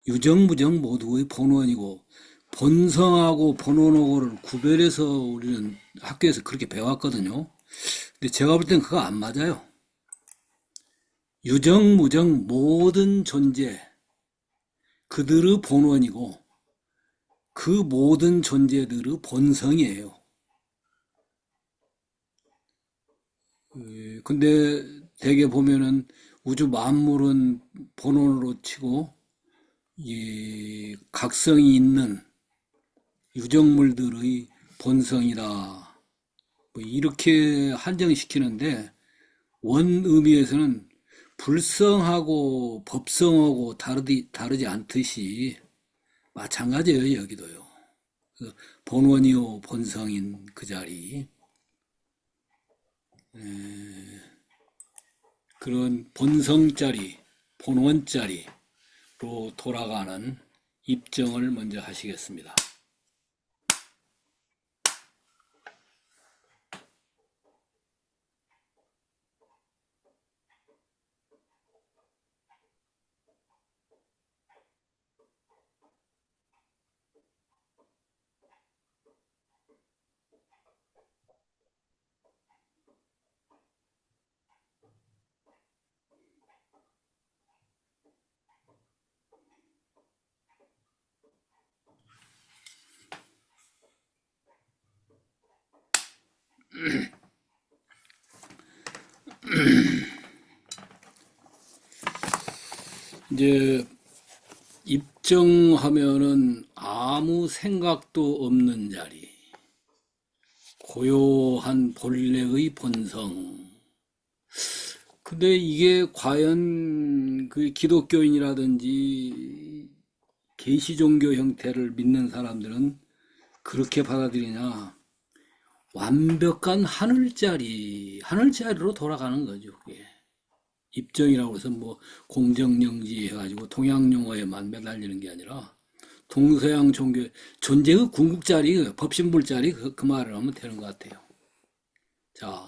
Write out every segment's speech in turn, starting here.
유정무정 모두의 본원이고 본성하고 본원하고를 구별해서 우리는 학교에서 그렇게 배웠거든요. 근데 제가 볼 땐 그거 안 맞아요. 유정무정 모든 존재, 그들의 본원이고 그 모든 존재들의 본성이에요. 근데 대개 보면은 우주 만물은 본원으로 치고 이 각성이 있는 유정물들의 본성이다. 뭐 이렇게 한정시키는데 원 의미에서는 불성하고 법성하고 다르지 않듯이 마찬가지예요, 여기도요. 본원이요, 본성인 그 자리. 그런 본성자리, 본원자리로 돌아가는 입증을 먼저 하시겠습니다. 이제 입증하면은 아무 생각도 없는 자리, 고요한 본래의 본성. 근데 이게 과연 그 기독교인이라든지 계시 종교 형태를 믿는 사람들은 그렇게 받아들이냐? 완벽한 하늘자리로 돌아가는 거죠, 그게. 입증이라고 해서 뭐 공정영지 해가지고 동양용어에만 매달리는 게 아니라 동서양 종교 존재의 궁극자리, 법신불자리 그 말을 하면 되는 것 같아요. 자,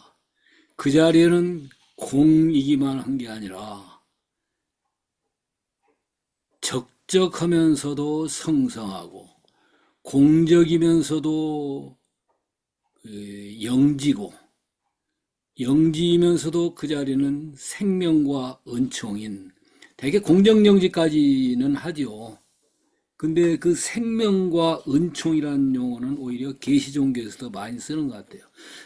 그 자리에는 공이기만 한 게 아니라 적적하면서도 성성하고 공적이면서도 영지고 영지이면서도 그 자리는 생명과 은총인 되게 공정영지까지는 하죠. 근데 그 생명과 은총이라는 용어는 오히려 계시 종교에서도 많이 쓰는 것 같아요.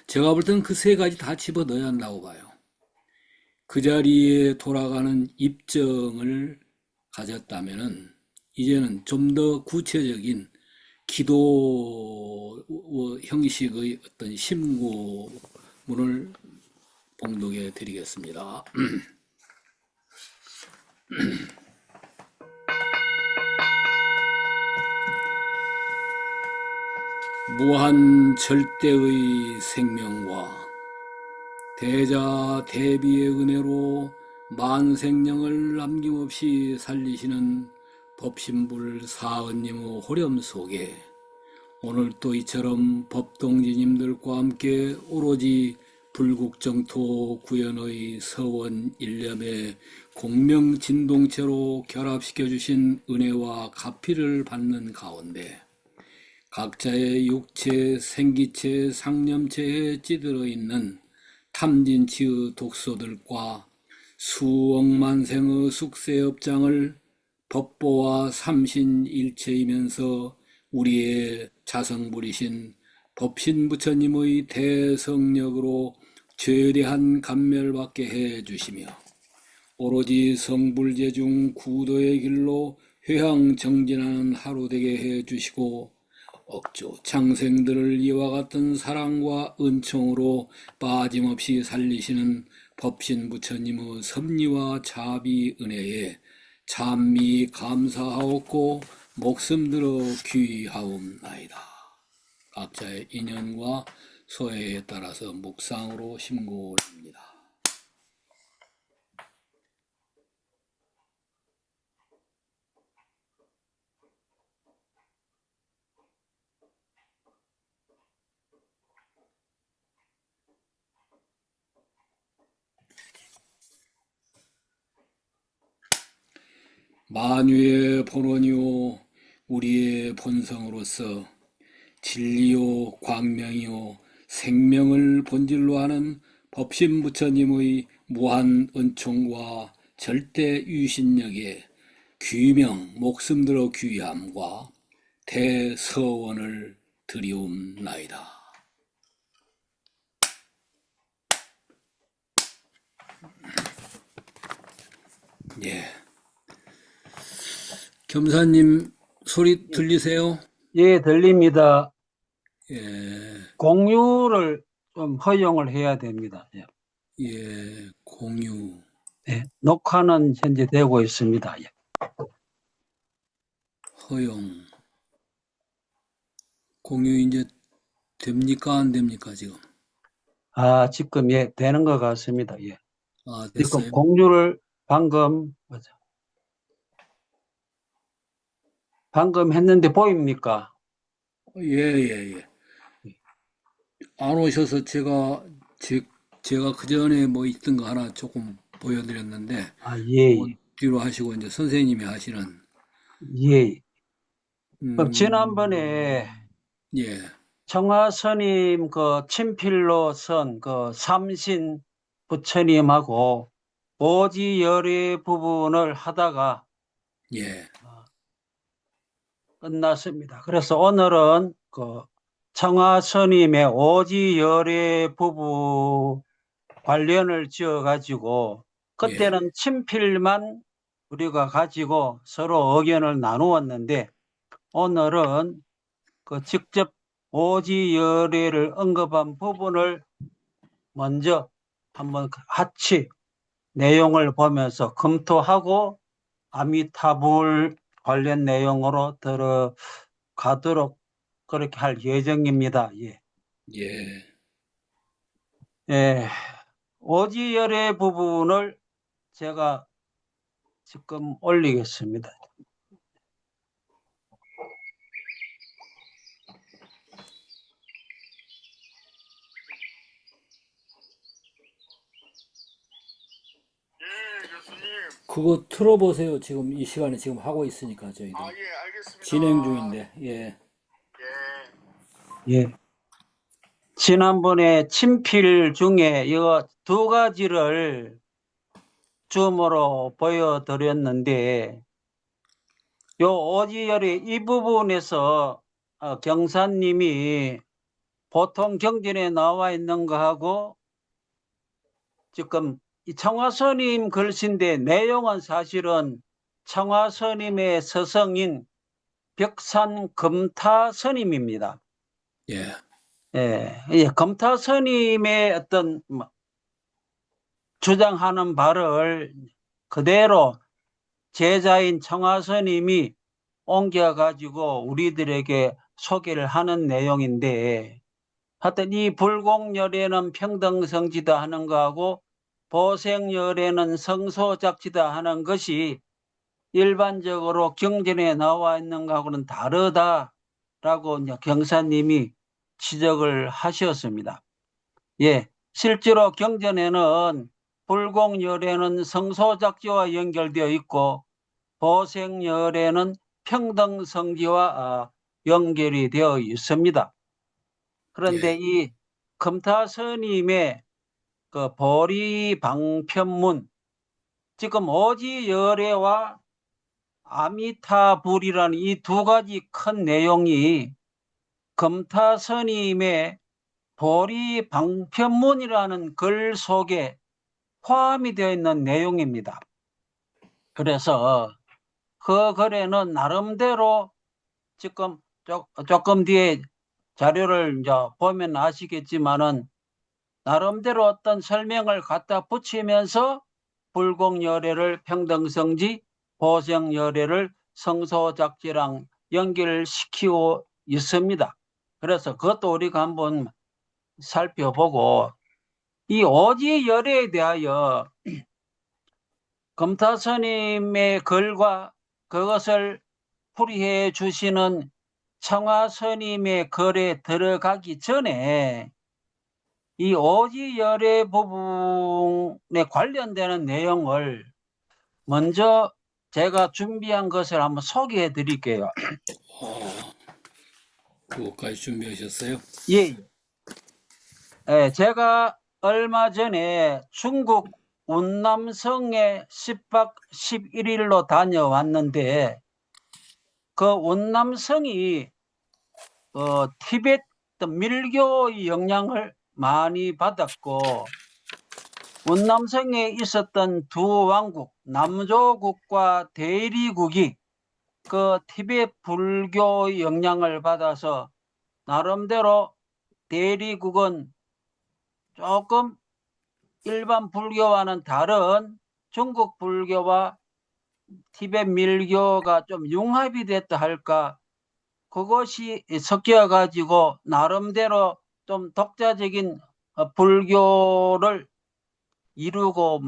제가 볼 때는 그 세 가지 다 집어 넣어야 한다고 봐요. 그 자리에 돌아가는 입증을 가졌다면은 이제는 좀 더 구체적인 기도 형식의 어떤 심구문을 봉독해 드리겠습니다. 무한 절대의 생명과 대자 대비의 은혜로 만생령을 남김없이 살리시는 법신불 사은님의 호렴 속에 오늘 또 이처럼 법동지님들과 함께 오로지 불국정토 구현의 서원 일념에 공명진동체로 결합시켜 주신 은혜와 가피를 받는 가운데 각자의 육체, 생기체, 상념체에 찌들어 있는 탐진치의 독소들과 수억만생의 숙세업장을 법보와 삼신일체이면서 우리의 자성불이신 법신부처님의 대성력으로 최대한 감멸받게 해주시며 오로지 성불제중 구도의 길로 회항정진하는 하루 되게 해주시고 억조 창생들을 이와 같은 사랑과 은총으로 빠짐없이 살리시는 법신부처님의 섭리와 자비 은혜에 참미 감사하옵고 목숨 들어 귀하옵나이다. 각자의 인연과 소회에 따라서 묵상으로 심고올립니다. 만유의 본원이요 우리의 본성으로서 진리요 광명이요 생명을 본질로 하는 법신 부처님의 무한 은총과 절대 유신력에 귀명 목숨 들어 귀함과 대서원을 드리옵나이다. 예. 겸사님 소리 들리세요? 예, 들립니다. 예, 공유를 좀 허용을 해야 됩니다. 예. 예, 공유. 네, 녹화는 현재 되고 있습니다. 예. 허용. 공유 이제 됩니까? 안 됩니까? 지금? 지금 예, 되는 것 같습니다. 예. 아, 지금 됐어요? 공유를 방금 했는데 보입니까? 예, 예, 예. 안 오셔서 제가 그 전에 뭐 있던 거 하나 조금 보여드렸는데, 그거 예, 뒤로 하시고 이제 선생님이 하시는, 예. 그럼 음, 지난번에 예, 청화 스님 그 친필로 쓴 그 삼신 부처님하고 오지열의 부분을 하다가 예, 끝났습니다. 그래서 오늘은 그 청화 스님의 오지열의 부부 관련을 지어 가지고 예, 그때는 친필만 우리가 가지고 서로 의견을 나누었는데 오늘은 그 직접 오지열애를 언급한 부분을 먼저 한번 같이 내용을 보면서 검토하고 아미타불 관련 내용으로 들어가도록 그렇게 할 예정입니다. 예. 예, 예. 오지열애 부분을 제가 지금 올리겠습니다. 예, 교수님. 그거 틀어보세요. 지금 이 시간에 지금 하고 있으니까 저희도 예, 알겠습니다. 진행 중인데, 예, 예, 예. 지난번에 친필 중에 이거 두 가지를 줌으로 보여드렸는데 요 오지열의 이 부분에서 경사님이 보통 경전에 나와 있는 거하고 지금 이 청화스님 글씨인데 내용은 사실은 청화스님의 서성인 벽산금타스님입니다. 예, 예, 금타스님의 어떤 주장하는 바를 그대로 제자인 청화스님이 옮겨가지고 우리들에게 소개를 하는 내용인데 하여튼 이 불공열애는 평등성지다 하는 거하고 보생열애는 성소작지다 하는 것이 일반적으로 경전에 나와 있는 거하고는 다르다라고 이제 경사님이 지적을 하셨습니다. 예, 실제로 경전에는 불공열애는 성소작지와 연결되어 있고 보생열애는 평등성지와 연결이 되어 있습니다. 그런데 예, 이 금타스님의 그 보리방편문, 지금 오지열애와 아미타불이라는 이 두 가지 큰 내용이 금타스님의 보리방편문이라는 글 속에 포함이 되어 있는 내용입니다. 그래서 그 글에는 나름대로 지금 조금 뒤에 자료를 이제 보면 아시겠지만은 나름대로 어떤 설명을 갖다 붙이면서 불공열애를 평등성지, 보생열애를 성소작지랑 연결시키고 있습니다. 그래서 그것도 우리가 한번 살펴보고 이 오지열애에 대하여 금타스님의 글과 그것을 풀이해 주시는 청화스님의 글에 들어가기 전에 이 오지열애 부분에 관련되는 내용을 먼저 제가 준비한 것을 한번 소개해 드릴게요. 그것까지 준비하셨어요? 예. 예, 제가 얼마 전에 중국 운남성에 10박 11일로 다녀왔는데 그 운남성이 티베트 밀교의 영향을 많이 받았고 운남성에 있었던 두 왕국 남조국과 대리국이 그 티베트 불교의 영향을 받아서 나름대로 대리국은 조금 일반 불교와는 다른 중국 불교와 티베트 밀교가 좀 융합이 됐다 할까, 그것이 섞여 가지고 나름대로 좀 독자적인 불교를 이루고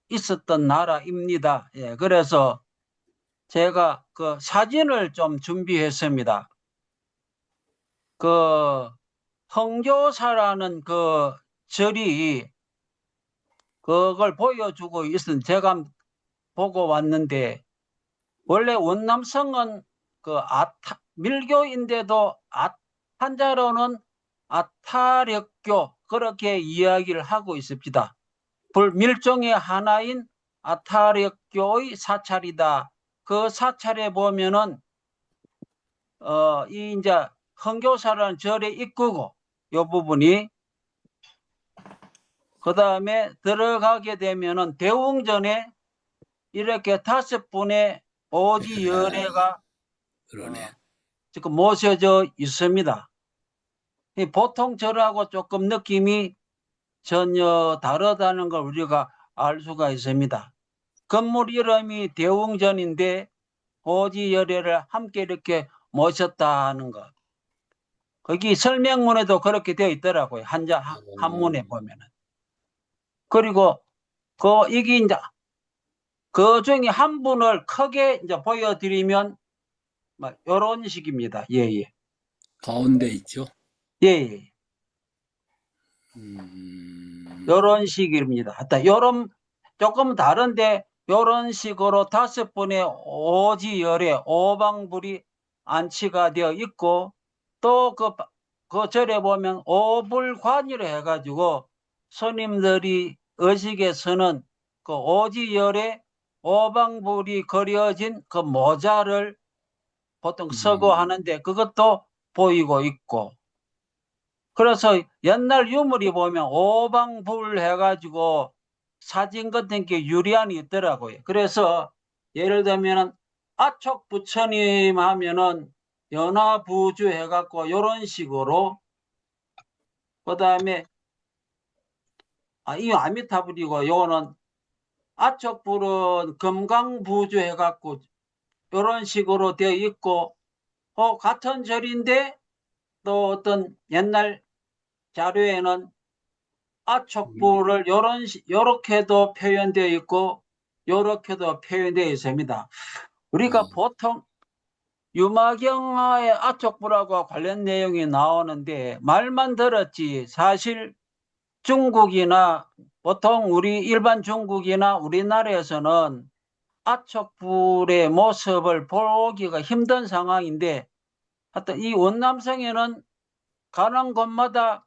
있었던 나라입니다. 예, 그래서 제가 그 사진을 좀 준비했습니다. 그 흥교사라는 그 절이 그걸 보여주고 있은 제가 보고 왔는데, 원래 원남성은 그 밀교인데도 한자로는 아타력교 그렇게 이야기를 하고 있습니다. 불밀종의 하나인 아타력교의 사찰이다. 그 사찰에 보면은 이 이제 흥교사라는 절의 입구고 이 부분이, 그 다음에 들어가게 되면은 대웅전에 이렇게 5분의 오지 열애가 그러네. 지금 모셔져 있습니다. 보통 절하고 조금 느낌이 전혀 다르다는 걸 우리가 알 수가 있습니다. 건물 이름이 대웅전인데 오지 열애를 함께 이렇게 모셨다는 것. 거기 설명문에도 그렇게 되어 있더라고요. 한문에 보면은. 그리고 이게 이제 그 중에 한 분을 크게 이제 보여드리면 이런 식입니다. 예, 예. 가운데 있죠? 예, 예. 이런 식입니다. 하여튼 요런 조금 다른데 이런 식으로 5분의 오지열에 오방불이 안치가 되어 있고, 또 그 절에 보면 오불관이라 해가지고 스님들이 의식에 서는 그 오지열에 오방불이 그려진 그 모자를 보통 쓰고 하는데 그것도 보이고 있고, 그래서 옛날 유물이 보면 오방불 해가지고 사진 같은 게 유리안이 있더라고요. 그래서 예를 들면 아촉 부처님 하면은 연화부주 해갖고 이런 식으로, 그 다음에 이 아미타불이고 요거는 아촉불은 금강부주 해갖고 이런 식으로 되어 있고, 같은 절인데 또 어떤 옛날 자료에는 아촉불을 요렇게도 표현되어 있고 요렇게도 표현되어 있습니다. 우리가 보통 유마경화의 아촉불하고 관련 내용이 나오는데 말만 들었지 사실 중국이나 보통 우리 일반 중국이나 우리나라에서는 아촉불의 모습을 보기가 힘든 상황인데, 하여튼 이 원남성에는 가는 곳마다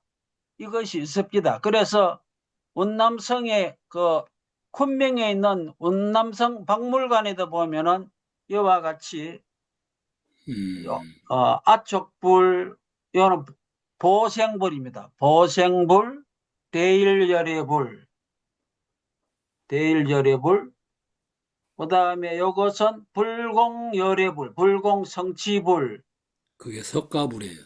이것이 있습니다. 그래서 운남성의 그 쿤명에 있는 운남성 박물관에도 보면은 이와 같이 아촉불, 이거는 보생불입니다. 보생불, 대일열애불, 그 다음에 이것은 불공열애불, 불공성치불, 그게 석가불이에요.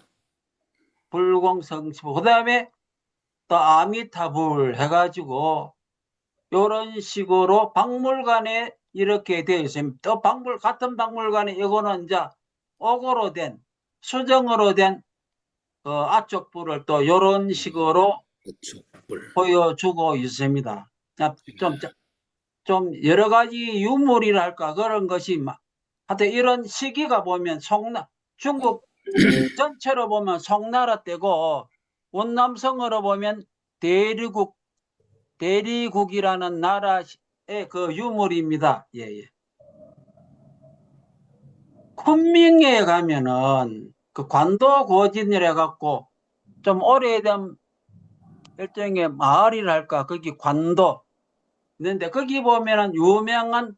불공성치불, 그 다음에 또 아미타불 해가지고 이런 식으로 박물관에 이렇게 되어 있습니다. 또 같은 박물관에 이거는 이제 옥으로 된, 수정으로 된 아촉불을 또 이런 식으로 아촉불. 보여주고 있습니다. 좀 여러 가지 유물이랄까 그런 것이 하여튼 이런 시기가 보면 중국 전체로 보면 송나라 때고 원남성으로 보면 대리국이라는 나라의 그 유물입니다. 예, 예. 昆明에 가면은 그 관도 고진이라 갖고 좀 오래된 일종의 마을이랄까, 거기 관도 있는데 거기 보면은 유명한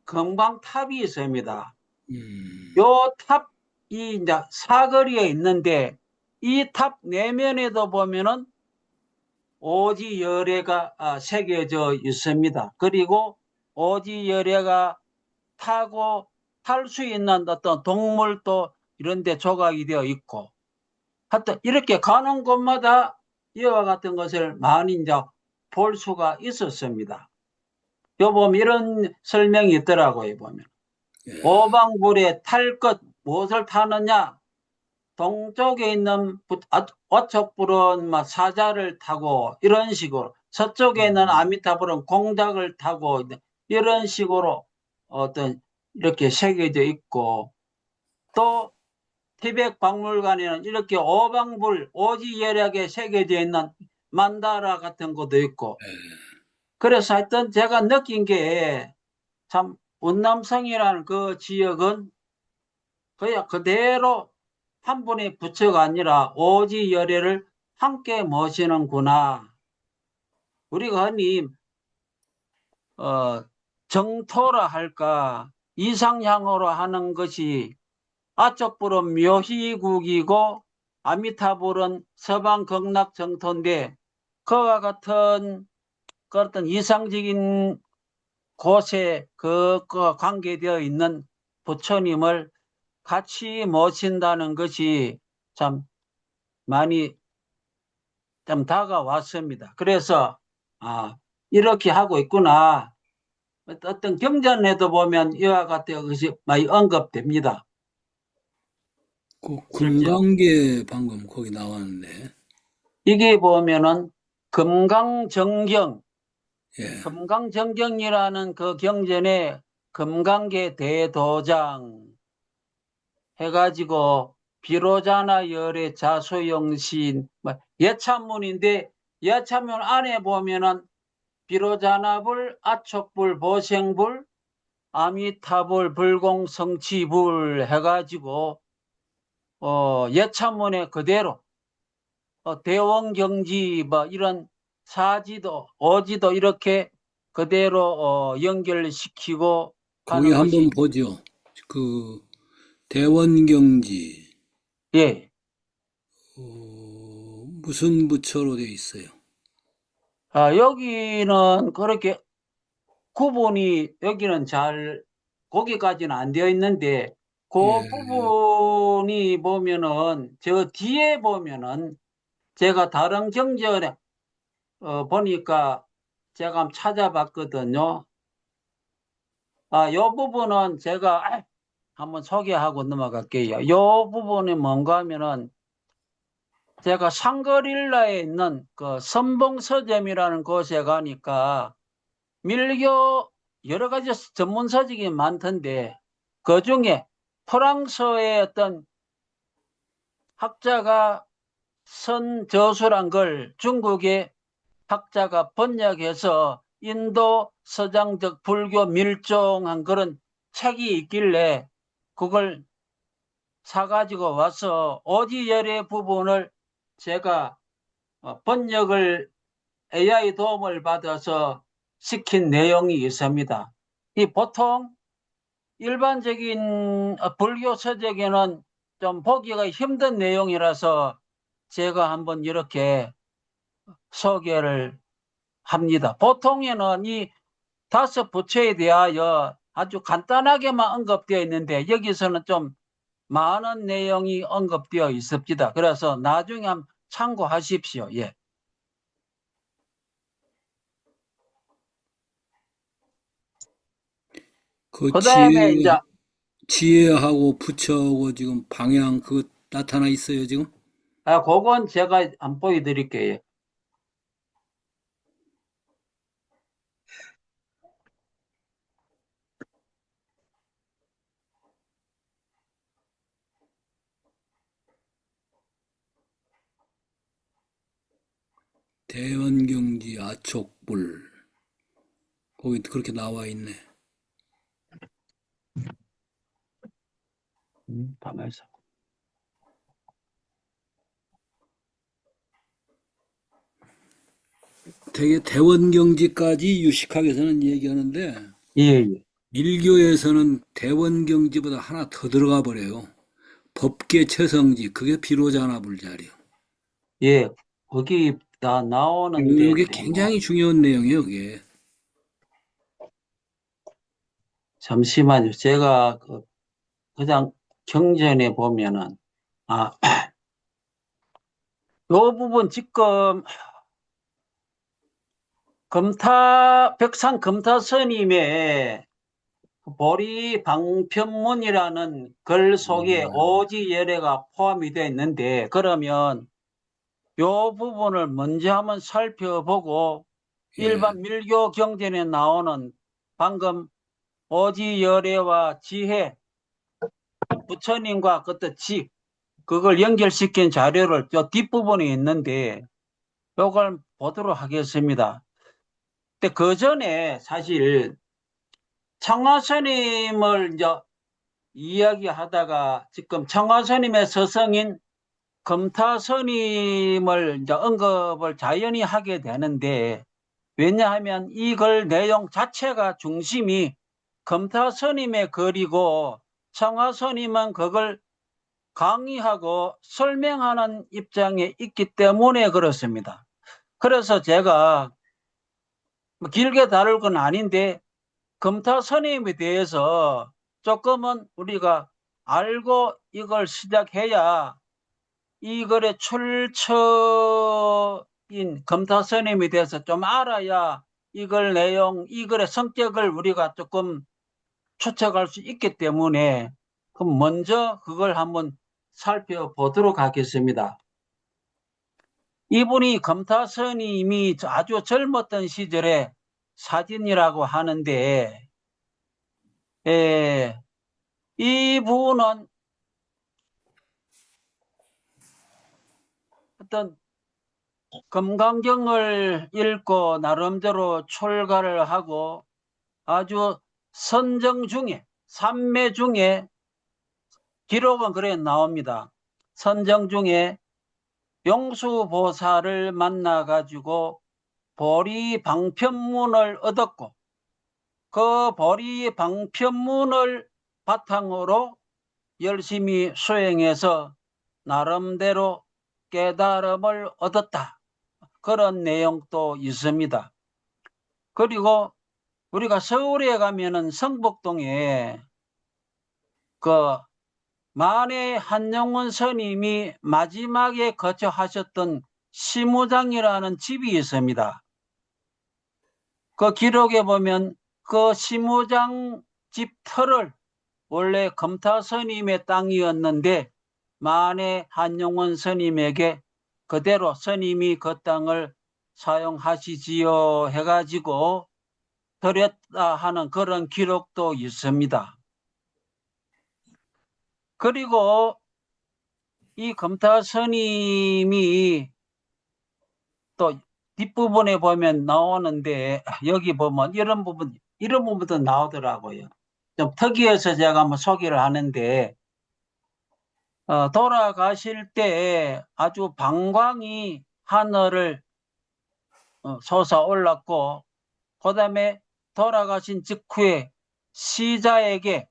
금강탑이 있습니다. 요 탑이 이제 사거리에 있는데 이 탑 내면에도 보면은 오지열애가 새겨져 있습니다. 그리고 오지열애가 타고 탈 수 있는 어떤 동물도 이런 데 조각이 되어 있고, 하여튼 이렇게 가는 곳마다 이와 같은 것을 많이 이제 볼 수가 있었습니다. 요 보면 이런 설명이 있더라고요. 보면 예. 오방불에 탈 것, 무엇을 타느냐? 동쪽에 있는 어척불은 막 사자를 타고 이런 식으로, 서쪽에 있는 아미타불은 공작을 타고 이런 식으로 어떤 이렇게 새겨져 있고, 또 티벳 박물관에는 이렇게 오방불 오지열하게 새겨져 있는 만다라 같은 것도 있고, 그래서 하여튼 제가 느낀 게 참 운남성이라는 그 지역은 그냥 그대로 한 분의 부처가 아니라 오지열애를 함께 모시는구나. 우리가 흔히 정토라 할까, 이상향으로 하는 것이 아쪽불은 묘희국이고 아미타불은 서방 극락정토인데, 그와 같은 그 어떤 이상적인 곳에 그와 관계되어 있는 부처님을 같이 모신다는 것이 참 많이 좀 다가왔습니다. 그래서 이렇게 하고 있구나. 어떤 경전에도 보면 이와 같은 것이 많이 언급됩니다. 그 실제로 금강계 방금 거기 나왔는데, 이게 보면은 금강정경, 예, 금강정경이라는 그 경전에 금강계 대도장 해가지고 비로자나 열의 자소영신 예찬문인데, 예찬문 안에 보면은 비로자나불, 아촉불, 보생불, 아미타불, 불공성취불 해가지고 예찬문에 그대로 대원경지 뭐 이런 사지도 오지도 이렇게 그대로 연결시키고 거기 하는 한번 것이. 보죠. 그 대원경지 예. 무슨 부처로 되어 있어요? 여기는 그렇게 구분이, 여기는 잘 거기까지는 안 되어 있는데 그 예, 부분이 보면은 저 뒤에 보면은 제가 다른 경전에 보니까 제가 한번 찾아봤거든요. 요 부분은 제가 한번 소개하고 넘어갈게요. 요 부분이 뭔가 하면은 제가 상거릴라에 있는 그 선봉서점이라는 곳에 가니까 밀교 여러 가지 전문 서적이 많던데, 그 중에 프랑스의 어떤 학자가 쓴 저수란 걸 중국의 학자가 번역해서 인도 서장적 불교 밀종한 그런 책이 있길래 그걸 사가지고 와서 오지열의 부분을 제가 번역을 AI 도움을 받아서 시킨 내용이 있습니다. 이 보통 일반적인 불교 서적에는 좀 보기가 힘든 내용이라서 제가 한번 이렇게 소개를 합니다. 보통에는 이 5부처에 대하여 아주 간단하게만 언급되어 있는데 여기서는 좀 많은 내용이 언급되어 있습니다. 그래서 나중에 한번 참고하십시오. 예. 그 그 다음에 이제 지혜하고 부처하고 지금 방향 그 나타나 있어요 지금? 그건 제가 한번 보여드릴게요. 대원경지 아촉불 거기 그렇게 나와 있네. 밤에서. 되게 대원경지까지 유식학에서는 얘기하는데 예, 예. 밀교에서는 대원경지보다 하나 더 들어가 버려요. 법계채성지, 그게 비로자나불자리요. 예, 거기 다 나오는데, 이게 굉장히 중요한 내용이에요, 이게. 잠시만요. 제가 그냥 경전에 보면은, 아, 요 부분 지금 벽산 금타 스님의 보리 방편문이라는 글 속에 오지 예례가 포함이 되어 있는데, 그러면 요 부분을 먼저 한번 살펴보고 예, 일반 밀교 경전에 나오는 방금 오지 예례와 지혜, 부처님과 그때 그걸 연결시킨 자료를 저 뒷부분에 있는데 요걸 보도록 하겠습니다. 근데 그 전에 사실 청화 스님을 이제 이야기하다가 지금 청화 스님의 스승인 금타 스님을 이제 언급을 자연히 하게 되는데, 왜냐하면 이 글 내용 자체가 중심이 금타 스님의 글이고 청화 스님은 그걸 강의하고 설명하는 입장에 있기 때문에 그렇습니다. 그래서 제가 뭐 길게 다룰 건 아닌데 금타 스님에 대해서 조금은 우리가 알고 이걸 시작해야 이 글의 출처인 금타 스님에 대해서 좀 알아야 이 글 내용, 이 글의 성격을 우리가 조금 추측할 수 있기 때문에 그럼 먼저 그걸 한번 살펴보도록 하겠습니다. 이분이 금타 스님이 아주 젊었던 시절의 사진이라고 하는데, 이분은 어떤 금강경을 읽고 나름대로 출가를 하고 아주 선정 중에, 삼매 중에, 기록은 그래 나옵니다. 선정 중에 용수보살을 만나가지고 보리방편문을 얻었고, 그 보리방편문을 바탕으로 열심히 수행해서 나름대로 깨달음을 얻었다. 그런 내용도 있습니다. 그리고 우리가 서울에 가면은 성북동에 그 만해 한영원 스님이 마지막에 거처하셨던 시무장이라는 집이 있습니다. 그 기록에 보면 그 시무장 집 터를 원래 금타 스님의 땅이었는데 만해 한영원 스님에게 그대로 스님이 그 땅을 사용하시지요 해가지고 드렸다 하는 그런 기록도 있습니다. 그리고 이 금타 스님이 또 뒷부분에 보면 나오는데, 여기 보면 이런 부분도 나오더라고요. 좀 특이해서 제가 한번 소개를 하는데, 돌아가실 때 아주 방광이 하늘을 솟아올랐고, 그 다음에 돌아가신 직후에 시자에게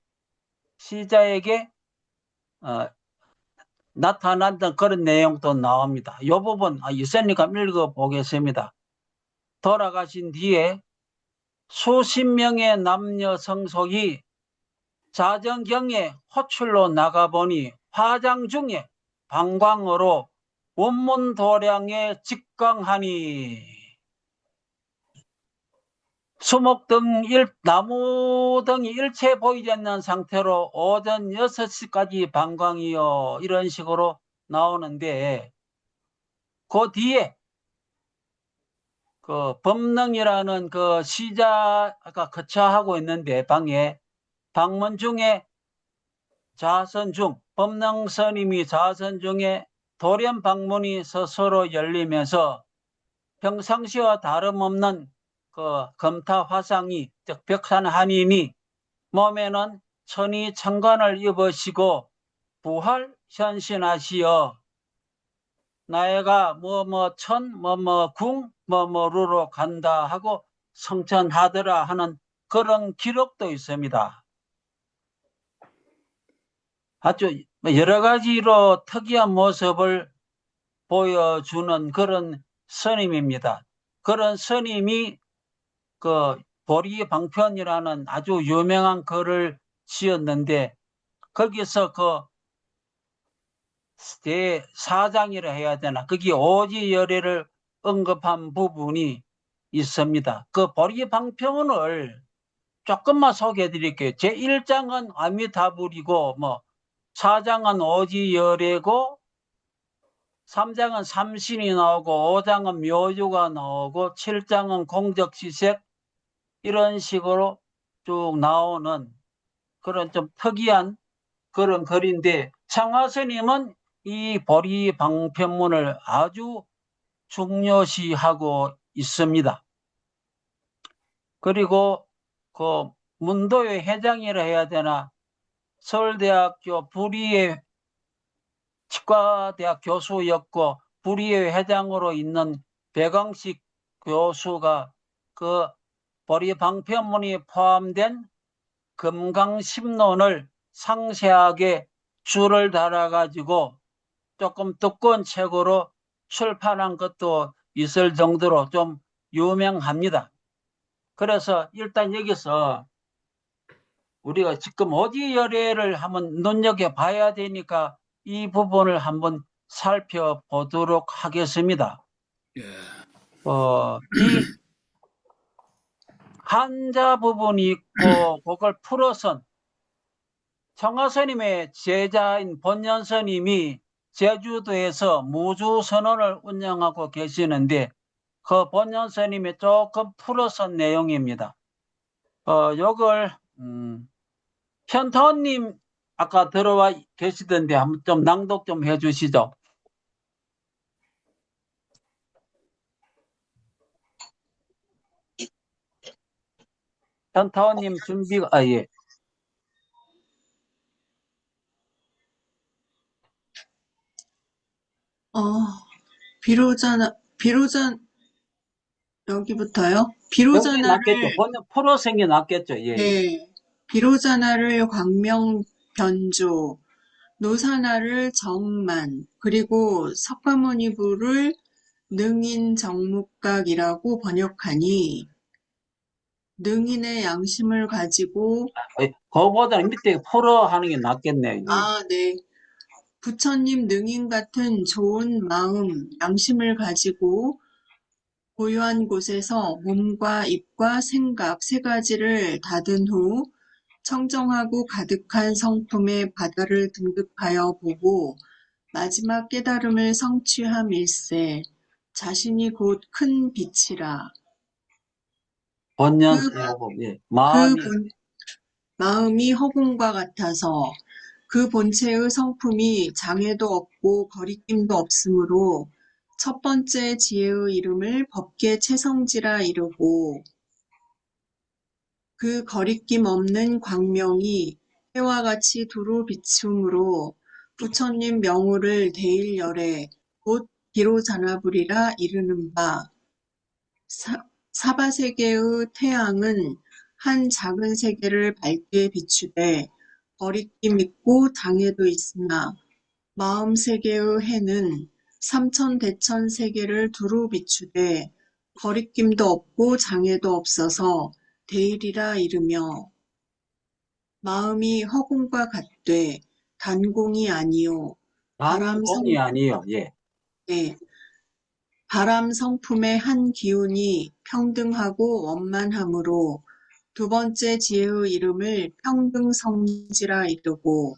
나타났던 그런 내용도 나옵니다. 이 부분 있으니까 읽어보겠습니다. 돌아가신 뒤에 수십 명의 남녀 성속이 자정경에 호출로 나가보니 화장 중에 방광으로 원문도량에 직광하니, 수목 등 나무 등이 일체 보이지 않는 상태로 오전 6시까지 방광이요, 이런 식으로 나오는데, 그 뒤에 그 법능이라는 그 시자가 거처하고 있는데 방에 방문 중에 자선 중 법능 스님이 자선 중에 돌연 방문이 스스로 열리면서 평상시와 다름없는 그 금타 화상이, 즉 벽산 한인이 몸에는 천이 청관을 입으시고 부활 현신하시어 나애가 뭐뭐천 뭐뭐궁 뭐뭐루로 간다 하고 성천하더라 하는 그런 기록도 있습니다. 아주 여러 가지로 특이한 모습을 보여주는 그런 스님입니다. 그런 스님이 그 보리방편이라는 아주 유명한 글을 지었는데 거기서 그 제4장이라 해야 되나 거기 오지열애를 언급한 부분이 있습니다. 그 보리방편을 조금만 소개해 드릴게요. 제1장은 아미타불이고 뭐 4장은 오지열애고 3장은 삼신이 나오고 5장은 묘주가 나오고 7장은 공적시색 이런 식으로 쭉 나오는 그런 좀 특이한 그런 글인데 창화스님은 이 보리방편문을 아주 중요시하고 있습니다. 그리고 그 문도의 회장이라 해야 되나 서울대학교 부리의 치과대학 교수였고 부리의 회장으로 있는 백왕식 교수가 그 보리방편문이 포함된 금강심론을 상세하게 줄을 달아가지고 조금 두꺼운 책으로 출판한 것도 있을 정도로 좀 유명합니다. 그래서 일단 여기서 우리가 지금 오지열애를 한번 눈여겨봐야 되니까 이 부분을 한번 살펴보도록 하겠습니다. 예. 이 한자 부분이 있고 그걸 풀어선 청하스님의 제자인 본년스님이 제주도에서 무주선원을 운영하고 계시는데 그 본년스님이 조금 풀어선 내용입니다. 요걸 현타원님 아까 들어와 계시던데 한번 좀 낭독 좀 해주시죠. 현타원님 준비가 예. 비로자 여기부터요. 여기 비로자나를 낫겠죠. 풀어선 게 낫겠죠. 예. 네, 비로자나를 광명변조, 노사나를 정만, 그리고 석가모니부를 능인정묵각이라고 번역하니 능인의 양심을 가지고 그거보다는 밑에 풀어 하는 게 낫겠네요. 네. 부처님 능인 같은 좋은 마음, 양심을 가지고 고요한 곳에서 몸과 입과 생각 세 가지를 닫은 후 청정하고 가득한 성품의 바다를 등극하여 보고 마지막 깨달음을 성취함일세. 자신이 곧 큰 빛이라. 본연하고 예. 마음이 허공과 같아서 그 본체의 성품이 장애도 없고 거리낌도 없으므로 첫 번째 지혜의 이름을 법계 최성지라 이르고 그 거리낌 없는 광명이 해와 같이 두루 비춤으로 부처님 명호를 대일열에 곧 비로자나불이라 이르는 바 사바세계의 태양은 한 작은 세계를 밝게 비추되 거리낌 있고 장애도 있으나 마음 세계의 해는 삼천대천 세계를 두루 비추되 거리낌도 없고 장애도 없어서 대일이라 이르며 마음이 허공과 같되 단공이 아니요 단공이 아니요. 예. 네, 바람 성품의 한 기운이 평등하고 원만하므로 두 번째 지혜의 이름을 평등성지라 이르고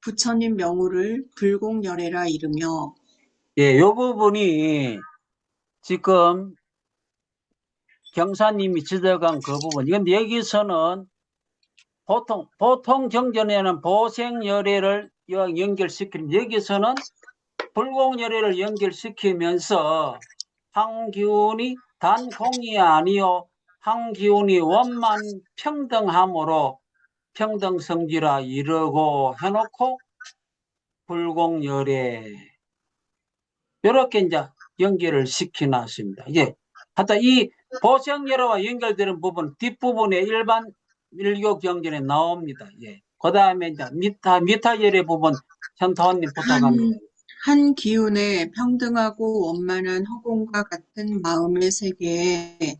부처님 명호를 불공열애라 이르며 예, 요 부분이 지금 경사님이 지적한 그 부분. 이건 여기서는 보통 경전에는 보생열애를 연결시키는 여기서는 불공열애를 연결시키면서 한 기운이 단공이 아니요 한 기운이 원만 평등함으로 평등성지라 이르고 해놓고 불공열애 이렇게 이제 연결을 시켜놨습니다. 이제 하여튼 이 보생열애와 연결되는 부분 뒷부분에 일반 일교 경전에 나옵니다. 예. 그 다음에 이제 미타열애 부분 현타원님 부탁합니다. 한 기운의 평등하고 원만한 허공과 같은 마음의 세계에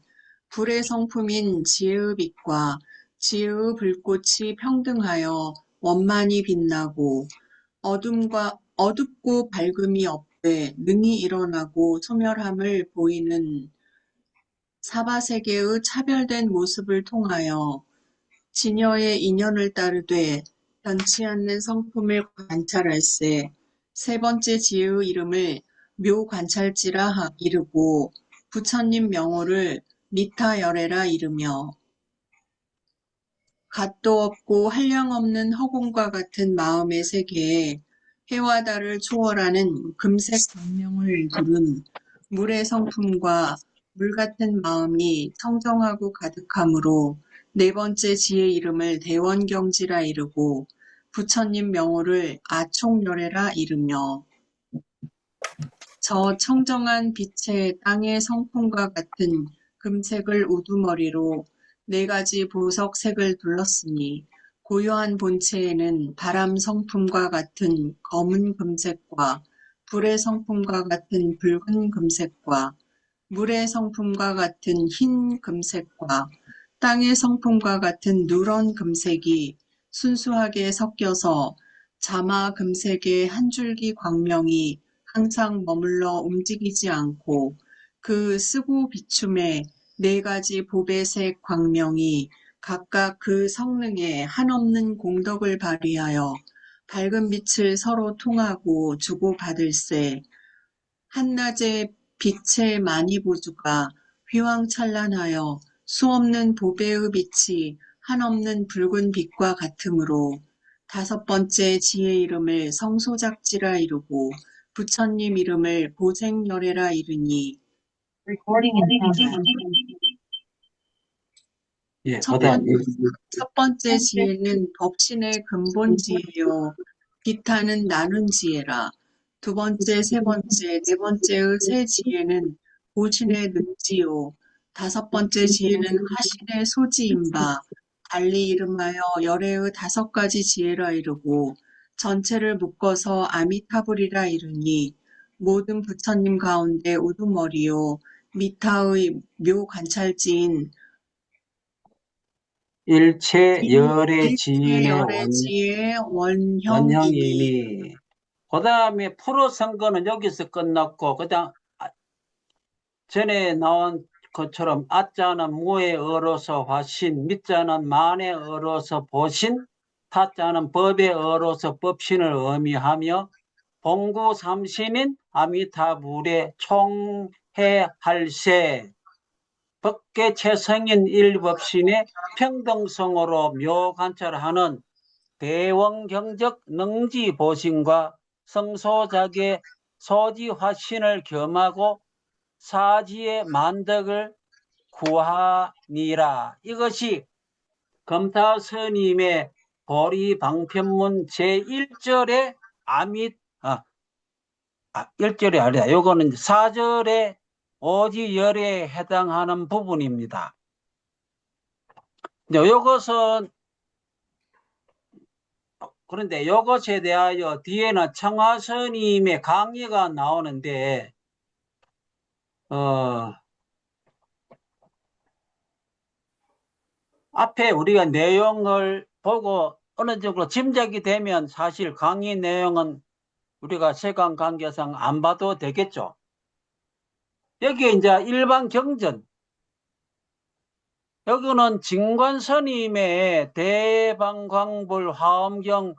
불의 성품인 지혜의 빛과 지혜의 불꽃이 평등하여 원만히 빛나고 어둡고 밝음이 없되 능히 일어나고 소멸함을 보이는 사바세계의 차별된 모습을 통하여 진여의 인연을 따르되 변치 않는 성품을 관찰할세 세 번째 지혜의 이름을 묘관찰지라 이르고 부처님 명호를 미타열애라 이르며 갓도 없고 한량없는 허공과 같은 마음의 세계에 해와 달을 초월하는 금색 광명을 두른 물의 성품과 물 같은 마음이 청정하고 가득하므로 네 번째 지혜 이름을 대원경지라 이르고 부처님 명호를 아총열애라 이르며 저 청정한 빛의 땅의 성품과 같은 금색을 우두머리로 네 가지 보석색을 둘렀으니 고요한 본체에는 바람 성품과 같은 검은 금색과 불의 성품과 같은 붉은 금색과 물의 성품과 같은 흰 금색과 땅의 성품과 같은 누런 금색이 순수하게 섞여서 자마 금색의 한 줄기 광명이 항상 머물러 움직이지 않고 그 쓰고 비춤의 네 가지 보배색 광명이 각각 그 성능에 한없는 공덕을 발휘하여 밝은 빛을 서로 통하고 주고받을세 한낮의 빛의 만이보주가 휘황찬란하여 수없는 보배의 빛이 한없는 붉은 빛과 같으므로 다섯 번째 지혜 이름을 성소작지라 이르고 부처님 이름을 보생열애라 이르니 예, 첫 번째 지혜는 법신의 근본 지혜요 기타는 나눈 지혜라. 두 번째, 세 번째, 네 번째의 세 지혜는 보신의 능지요. 다섯 번째 지혜는 하신의 소지인 바 달리 이름하여 열애의 다섯 가지 지혜라 이르고 전체를 묶어서 아미타불이라 이르니 모든 부처님 가운데 우두머리요 미타의 묘관찰지인 일체 열의 지혜의 열애지의 원형이니 원형이니 그 다음에 프로 선거는 여기서 끝났고 그다음 전에 나온 것처럼 아자는 무에 얼어서 화신, 밑자는 만에 얼어서 보신, 타자는 법에 얼어서 법신을 의미하며 봉구 삼신인 아미타불의 총회할세 법계 최성인 일법신의 평등성으로 묘관찰하는 대원경적 능지보신과 성소작의 소지화신을 겸하고 사지의 만덕을 구하니라. 이것이 검타스님의 보리방편문 제1절의 1절이 아니라 요거는 4절의 오지열에 해당하는 부분입니다. 요것은 그런데 요것에 대하여 뒤에는 청하스님의 강의가 나오는데 앞에 우리가 내용을 보고 어느 정도 짐작이 되면 사실 강의 내용은 우리가 세관 관계상 안 봐도 되겠죠. 여기에 이제 일반 경전, 여기는 진관스님의 대방광불 화엄경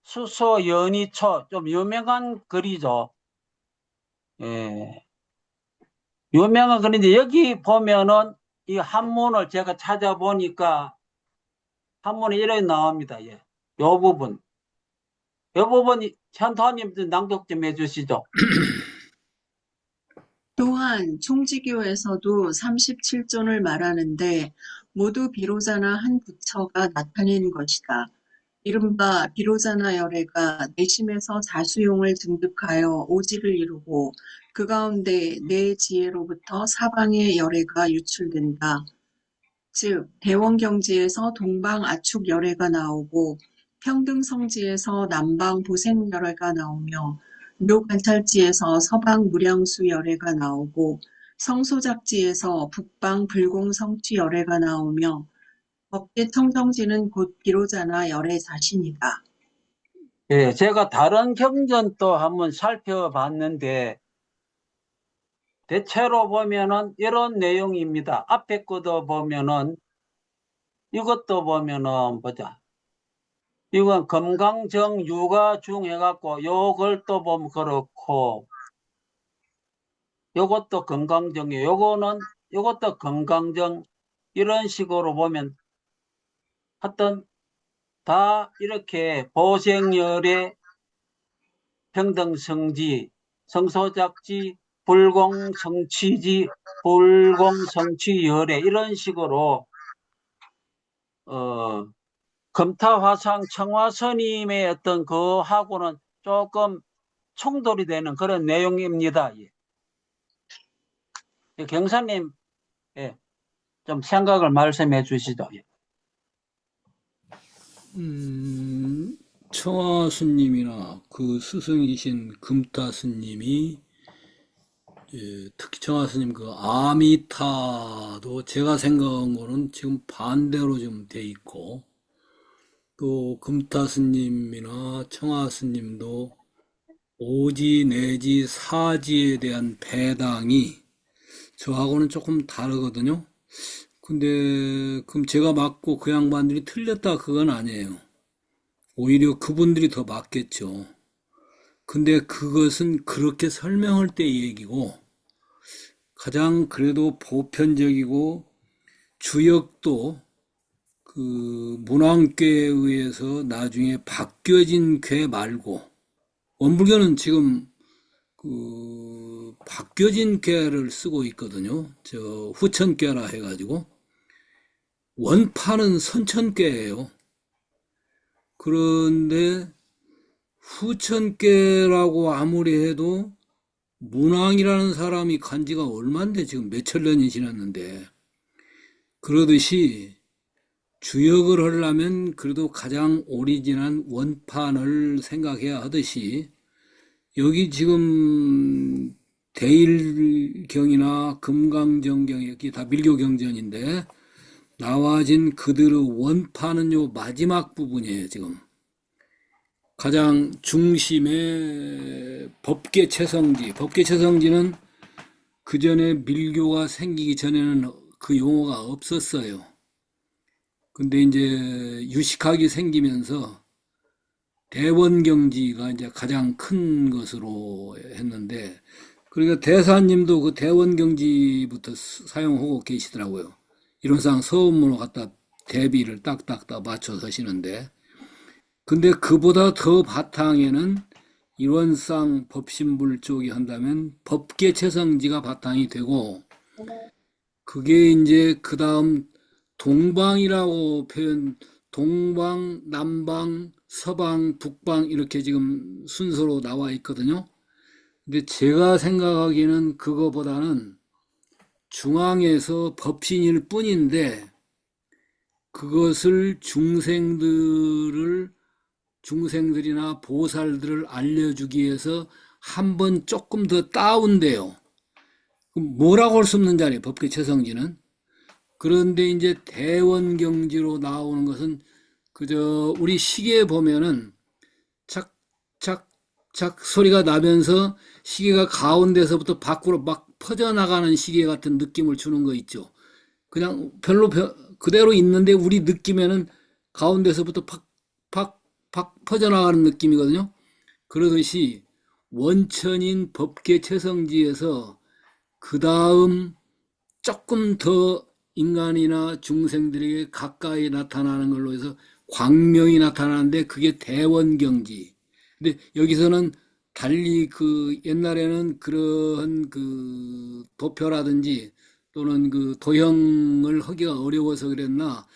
수소연이초 좀 유명한 글이죠. 예. 유명한 글인데 여기 보면은 이 한문을 제가 찾아보니까 한문에 이렇게 나옵니다. 예. 요 부분. 요 부분 현타님 낭독 좀 해주시죠. 또한 총지교에서도 37존을 말하는데 모두 비로자나 한 부처가 나타낸 것이다. 이른바 비로자나 열애가 내심에서 자수용을 증득하여 오지를 이루고 그 가운데 내 지혜로부터 사방의 열애가 유출된다. 즉 대원경지에서 동방 아축 열애가 나오고 평등성지에서 남방 보생 열애가 나오며 묘관찰지에서 서방 무량수 열애가 나오고 성소작지에서 북방 불공성취 열애가 나오며 법계 청정지는 곧 비로자나 열애 자신이다. 예, 제가 다른 경전도 한번 살펴봤는데 대체로 보면은 이런 내용입니다. 앞에 것도 보면은 이것도 보면은 보자. 이건 금강정 유가중 해갖고 요걸 또 보면 그렇고 요것도 금강정이에요. 요것도 금강정 이런 식으로 보면 하여튼 다 이렇게 보생열의 평등성지, 성소작지, 불공성취지, 불공성취열애 이런 식으로 금타화상 청화스님의 어떤 그하고는 조금 충돌이 되는 그런 내용입니다. 예. 경사님, 예, 좀 생각을 말씀해 주시죠. 예. 청하스님이나 그 스승이신 금타스님이 특히 청하스님 그 아미타도 제가 생각한 거는 지금 반대로 좀 돼 있고 또 금타스님이나 청하스님도 오지 내지 사지에 대한 배당이 저하고는 조금 다르거든요. 근데 그럼 제가 맞고 그 양반들이 틀렸다 그건 아니에요. 오히려 그분들이 더 맞겠죠. 근데 그것은 그렇게 설명할 때 얘기고 가장 그래도 보편적이고 주역도 그 문왕궤에 의해서 나중에 바뀌어진 궤 말고 원불교는 지금 그 바뀌어진 궤를 쓰고 있거든요. 저 후천궤라 해가지고 원파는 선천궤예요. 그런데 후천궤라고 아무리 해도 문왕이라는 사람이 간 지가 얼만데 지금 몇천 년이 지났는데 그러듯이 주역을 하려면 그래도 가장 오리지널한 원판을 생각해야 하듯이 여기 지금 대일경이나 금강정경이 이게 다 밀교 경전인데 나와진 그들의 원판은 요 마지막 부분이에요. 지금 가장 중심의 법계체성지는 그 전에 밀교가 생기기 전에는 그 용어가 없었어요. 근데 이제 유식학이 생기면서 대원경지가 이제 가장 큰 것으로 했는데, 그러니까 대사님도 그 대원경지부터 사용하고 계시더라고요. 이론상 서원문을 갖다 대비를 딱딱딱 맞춰서 하시는데, 근데 그보다 더 바탕에는 일원상 법신불 쪽이 한다면 법계체성지가 바탕이 되고, 그게 이제 그 다음 동방이라고 표현, 동방, 남방, 서방, 북방 이렇게 지금 순서로 나와 있거든요. 근데 제가 생각하기에는 그거보다는 중앙에서 법신일 뿐인데 그것을 중생들이나 보살들을 알려주기 위해서 한번 조금 더 다운돼요. 뭐라고 할 수 없는 자리예요, 법계체성지는. 그런데 이제 대원경지로 나오는 것은 그저 우리 시계에 보면은 착착착 소리가 나면서 시계가 가운데서부터 밖으로 막 퍼져나가는 시계 같은 느낌을 주는 거 있죠. 그냥 별로 그대로 있는데 우리 느낌에는 가운데서부터 팍팍팍 퍼져나가는 느낌이거든요. 그러듯이 원천인 법계체성지에서 그 다음 조금 더 인간이나 중생들에게 가까이 나타나는 걸로 해서 광명이 나타나는데 그게 대원경지. 근데 여기서는 달리 그 옛날에는 그런 그 도표라든지 또는 그 도형을 하기가 어려워서 그랬나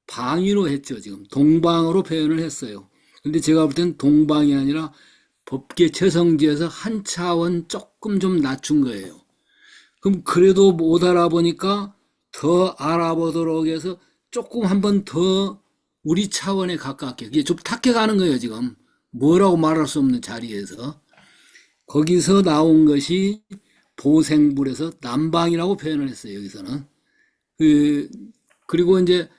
방위로 했죠. 지금 동방으로 표현을 했어요. 근데 제가 볼 땐 동방이 아니라 법계 최성지에서 한 차원 조금 좀 낮춘 거예요. 그럼 그래도 못 알아보니까 더 알아보도록 해서 조금 한 번 더 우리 차원에 가깝게, 이게 좀 탁해가는 거예요, 지금. 뭐라고 말할 수 없는 자리에서. 거기서 나온 것이 보생불에서 남방이라고 표현을 했어요, 여기서는. 그리고 이제,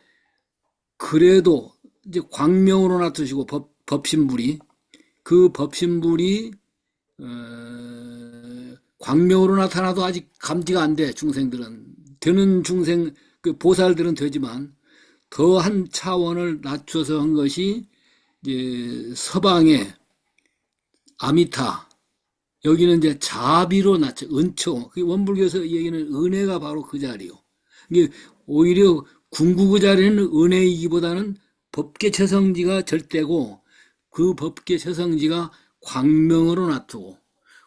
그래도 이제 광명으로 놔두시고, 법신불이, 그 법신불이, 광명으로 나타나도 아직 감지가 안 돼, 중생들은. 되는 중생, 그 보살들은 되지만, 더 한 차원을 낮춰서 한 것이, 이제 서방의 아미타, 여기는 이제 자비로 낮춰, 은총. 그 원불교에서 얘기는 은혜가 바로 그 자리요. 이게 오히려 궁구 그 자리는 은혜이기보다는 법계 최성지가 절대고, 그 법계 최성지가 광명으로 나타고,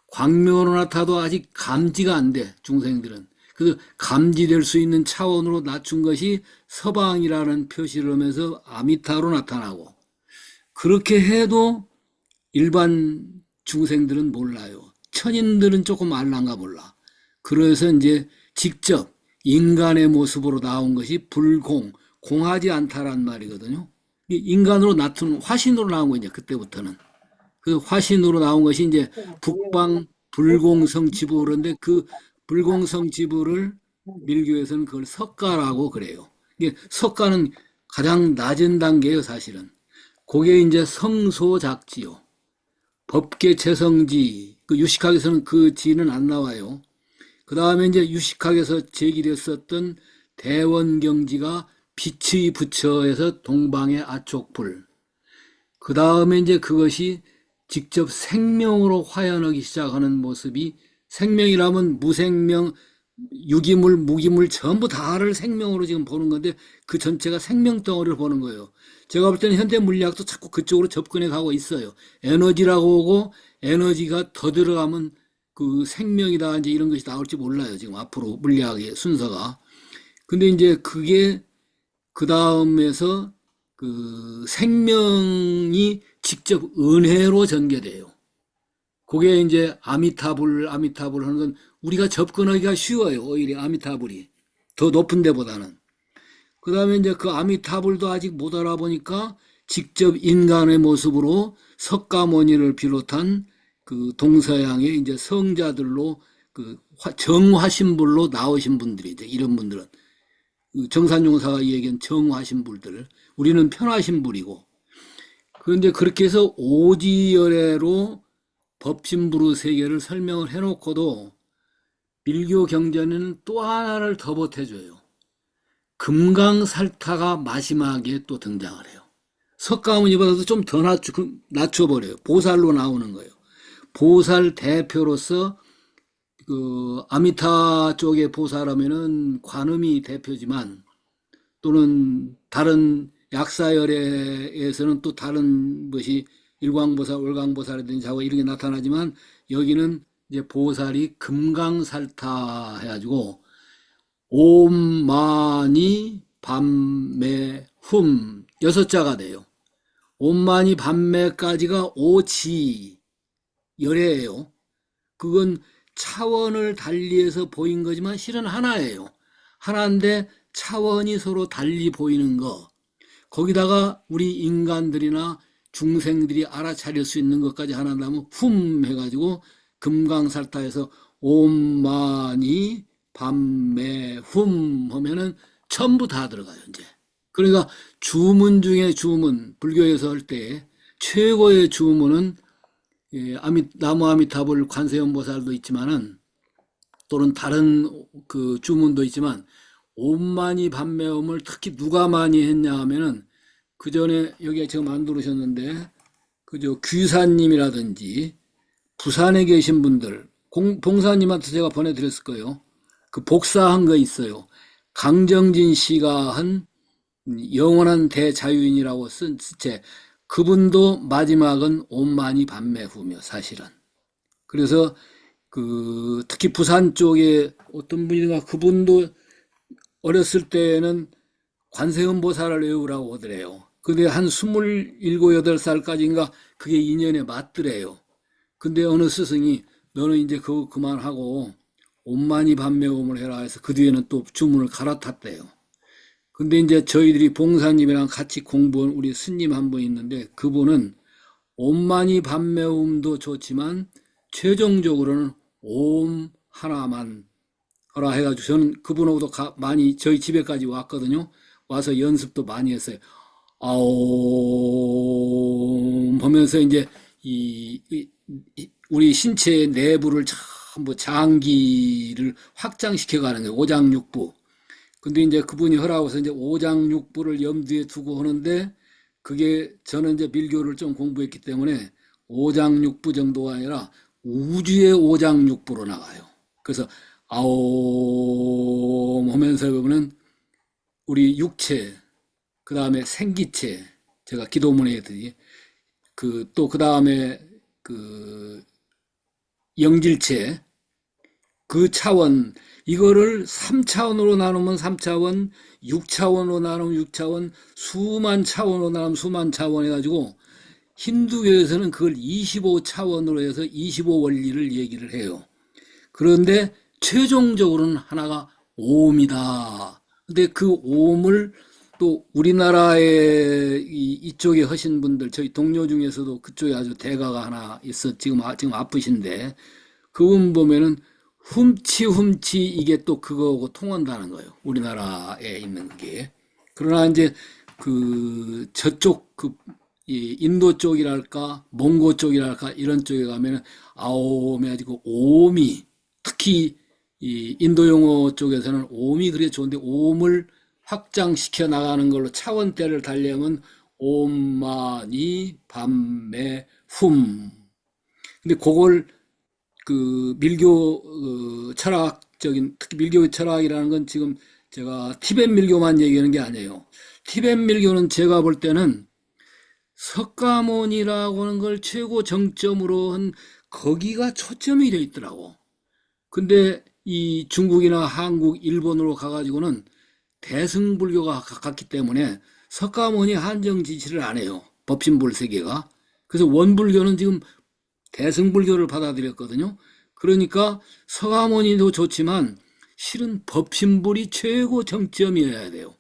광명으로 나타도 아직 감지가 안 돼, 중생들은. 그래서 감지될 수 있는 차원으로 낮춘 것이 서방이라는 표시를 하면서 아미타로 나타나고, 그렇게 해도 일반 중생들은 몰라요. 천인들은 조금 알란가 몰라. 그래서 이제 직접 인간의 모습으로 나온 것이 불공, 공하지 않다란 말이거든요. 인간으로 나타난 화신으로 나온 거죠, 그때부터는. 그 화신으로 나온 것이 이제 북방 불공성지부, 그런데 그 불공성지부를 밀교에서는 그걸 석가라고 그래요. 이게 석가는 가장 낮은 단계예요, 사실은. 그게 이제 성소작지요. 법계 최성지, 그 유식학에서는 그 지는 안 나와요. 그 다음에 이제 유식학에서 제기됐었던 대원경지가 빛의 부처에서 동방의 아촉불. 그 다음에 이제 그것이 직접 생명으로 화연하기 시작하는 모습이, 생명이라면 무생명, 유기물, 무기물 전부 다를 생명으로 지금 보는 건데 그 전체가 생명 덩어리를 보는 거예요. 제가 볼 때는 현대 물리학도 자꾸 그쪽으로 접근해 가고 있어요. 에너지라고 하고 에너지가 더 들어가면 그 생명이다 이제 이런 것이 나올지 몰라요. 지금 앞으로 물리학의 순서가. 근데 이제 그게 그 다음에서 그 생명이 직접 은혜로 전개돼요. 그게 이제 아미타불 하는 건 우리가 접근하기가 쉬워요. 오히려 아미타불이. 더 높은 데보다는. 그 다음에 이제 그 아미타불도 아직 못 알아보니까 직접 인간의 모습으로 석가모니를 비롯한 그 동서양의 이제 성자들로 그 정화신불로 나오신 분들이 이제 이런 분들은 그 정산용사가 얘기한 정화신불들, 우리는 편화신불이고, 그런데 그렇게 해서 오지열애로 법신불의 세계를 설명을 해놓고도 밀교 경전에는 또 하나를 더 보태줘요. 금강살타가 마지막에 또 등장을 해요. 석가모니보다도 좀 더 낮춰버려요. 보살로 나오는 거예요. 보살 대표로서 그 아미타 쪽의 보살하면은 관음이 대표지만, 또는 다른 약사열애에서는 또 다른 것이 일광보살, 월광보살이든지 하고 이런 게 나타나지만, 여기는 이제 보살이 금강살타 해가지고 옴마니 밤매 훔 6자가 돼요. 옴마니 밤매까지가 오지 열애예요. 그건 차원을 달리해서 보인 거지만 실은 하나예요. 하나인데 차원이 서로 달리 보이는 거. 거기다가 우리 인간들이나 중생들이 알아차릴 수 있는 것까지 하나 나면 훔 해가지고 금강살타에서 옴마니 밤매 훔 하면은 전부 다 들어가요, 이제. 그러니까 주문 중에 주문, 불교에서 할 때 최고의 주문은 나무 아미타불 관세음보살도 있지만은, 또는 다른 그 주문도 있지만, 옴마니 밤매음을 특히 누가 많이 했냐 하면은, 그 전에 여기에 지금 안 들으셨는데, 그저 귀사님이라든지 부산에 계신 분들, 봉사님한테 제가 보내드렸을 거예요. 그 복사한 거 있어요. 강정진 씨가 한 영원한 대자유인이라고 쓴 책. 그분도 마지막은 옴마니 밤매 후며, 사실은. 그래서 그 특히 부산 쪽에 어떤 분인가, 그분도 어렸을 때는 관세음 보살을 외우라고 하더래요. 근데 한 27, 8살까지인가 그게 인연에 맞더래요. 근데 어느 스승이 너는 이제 그거 그만하고 온만이 반매음을 해라 해서 그 뒤에는 또 주문을 갈아탔대요. 근데 이제 저희들이 봉사님이랑 같이 공부한 우리 스님 한 분 있는데 그분은 온만이 반매음도 좋지만 최종적으로는 옴 하나만 하라 해가지고 저는 그분하고도 많이 저희 집에까지 왔거든요. 와서 연습도 많이 했어요. 아옴 하면서 이제 우리 신체 내부를 전부 장기를 확장시켜 가는 거예요. 오장육부. 근데 이제 그분이 허락해서 이제 오장육부를 염두에 두고 하는데 그게 저는 이제 밀교를 좀 공부했기 때문에 오장육부 정도가 아니라 우주의 오장육부로 나가요. 그래서 아옴 하면서 보면은 우리 육체, 그 다음에 생기체, 제가 기도문에 했더니 또 그 다음에 영질체, 그 차원, 이거를 3차원으로 나누면 3차원, 6차원으로 나누면 6차원, 수만 차원으로 나누면 수만 차원 해가지고 힌두교에서는 그걸 25차원으로 해서 25원리를 얘기를 해요. 그런데 최종적으로는 하나가 오음이다. 근데 그 오음을 또 우리나라에 이쪽에 하신 분들, 저희 동료 중에서도 그쪽에 아주 대가가 하나 있어, 지금 아프신데, 그분 보면은 훔치 이게 또 그거하고 통한다는 거예요. 우리나라에 있는 게. 그러나 이제 저쪽 이 인도 쪽이랄까, 몽고 쪽이랄까, 이런 쪽에 가면은 아옴이 아니고 오음이, 특히 이 인도 용어 쪽에서는 오음이 그래 좋은데 오음을 확장시켜 나가는 걸로 차원대를 달려면 옴마니 밤매 훔. 근데 그걸 밀교 철학적인, 특히 밀교 철학이라는 건 지금 제가 티벳 밀교만 얘기하는 게 아니에요. 티벳 밀교는 제가 볼 때는 석가모니라고 하는 걸 최고 정점으로 한 거기가 초점이 되어 있더라고. 근데 이 중국이나 한국, 일본으로 가가지고는 대승불교가 가깝기 때문에 석가모니 한정 지시를 안 해요. 법신불 세계가. 그래서 원불교는 지금 대승불교를 받아들였거든요. 그러니까 석가모니도 좋지만 실은 법신불이 최고 정점이어야 돼요.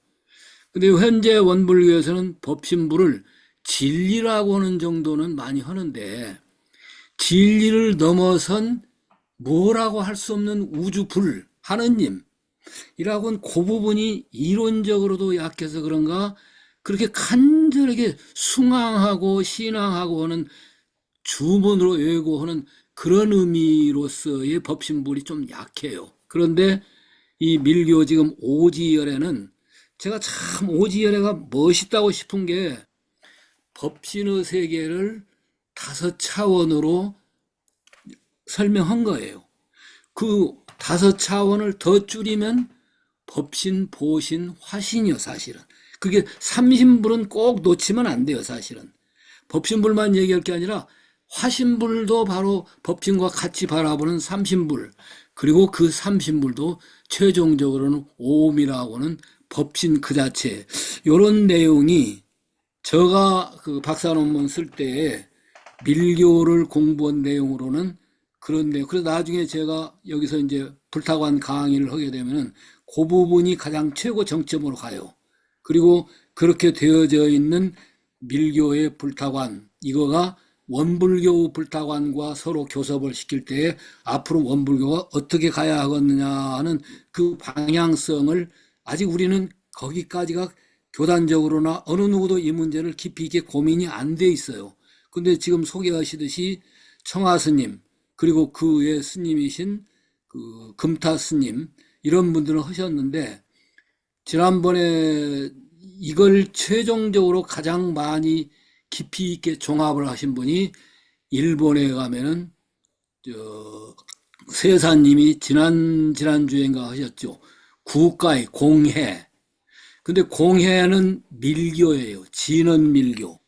근데 현재 원불교에서는 법신불을 진리라고 하는 정도는 많이 하는데 진리를 넘어선 뭐라고 할 수 없는 우주불, 하느님이라고는 그 부분이 이론적으로도 약해서 그런가 그렇게 간절하게 숭앙하고 신앙하고 하는 주문으로 외우고 하는 그런 의미로서의 법신불이 좀 약해요. 그런데 이 밀교 지금 오지열애는 제가 참 오지열애가 멋있다고 싶은 게 법신의 세계를 5차원으로 설명한 거예요. 그 5차원을 더 줄이면 법신, 보신, 화신이요, 사실은. 그게 삼신불은 꼭 놓치면 안 돼요, 사실은. 법신불만 얘기할 게 아니라 화신불도 바로 법신과 같이 바라보는 삼신불, 그리고 그 삼신불도 최종적으로는 오음이라고는 법신 그 자체. 이런 내용이 제가 그 박사 논문 쓸 때에 밀교를 공부한 내용으로는 그런 내용. 그래서 나중에 제가 여기서 이제 불타관 강의를 하게 되면은 그 부분이 가장 최고 정점으로 가요. 그리고 그렇게 되어져 있는 밀교의 불타관, 이거가 원불교 불타관과 서로 교섭을 시킬 때에 앞으로 원불교가 어떻게 가야 하겠느냐 하는 그 방향성을 아직 우리는 거기까지가 교단적으로나 어느 누구도 이 문제를 깊이 있게 고민이 안 돼 있어요. 근데 지금 소개하시듯이 청하스님, 그리고 그 외 스님이신 그 금타 스님, 이런 분들은 하셨는데, 지난번에 이걸 최종적으로 가장 많이 깊이 있게 종합을 하신 분이 일본에 가면은, 세사님이 지난주엔가 하셨죠. 구가이, 공해. 근데 공해는 밀교예요. 진원 밀교.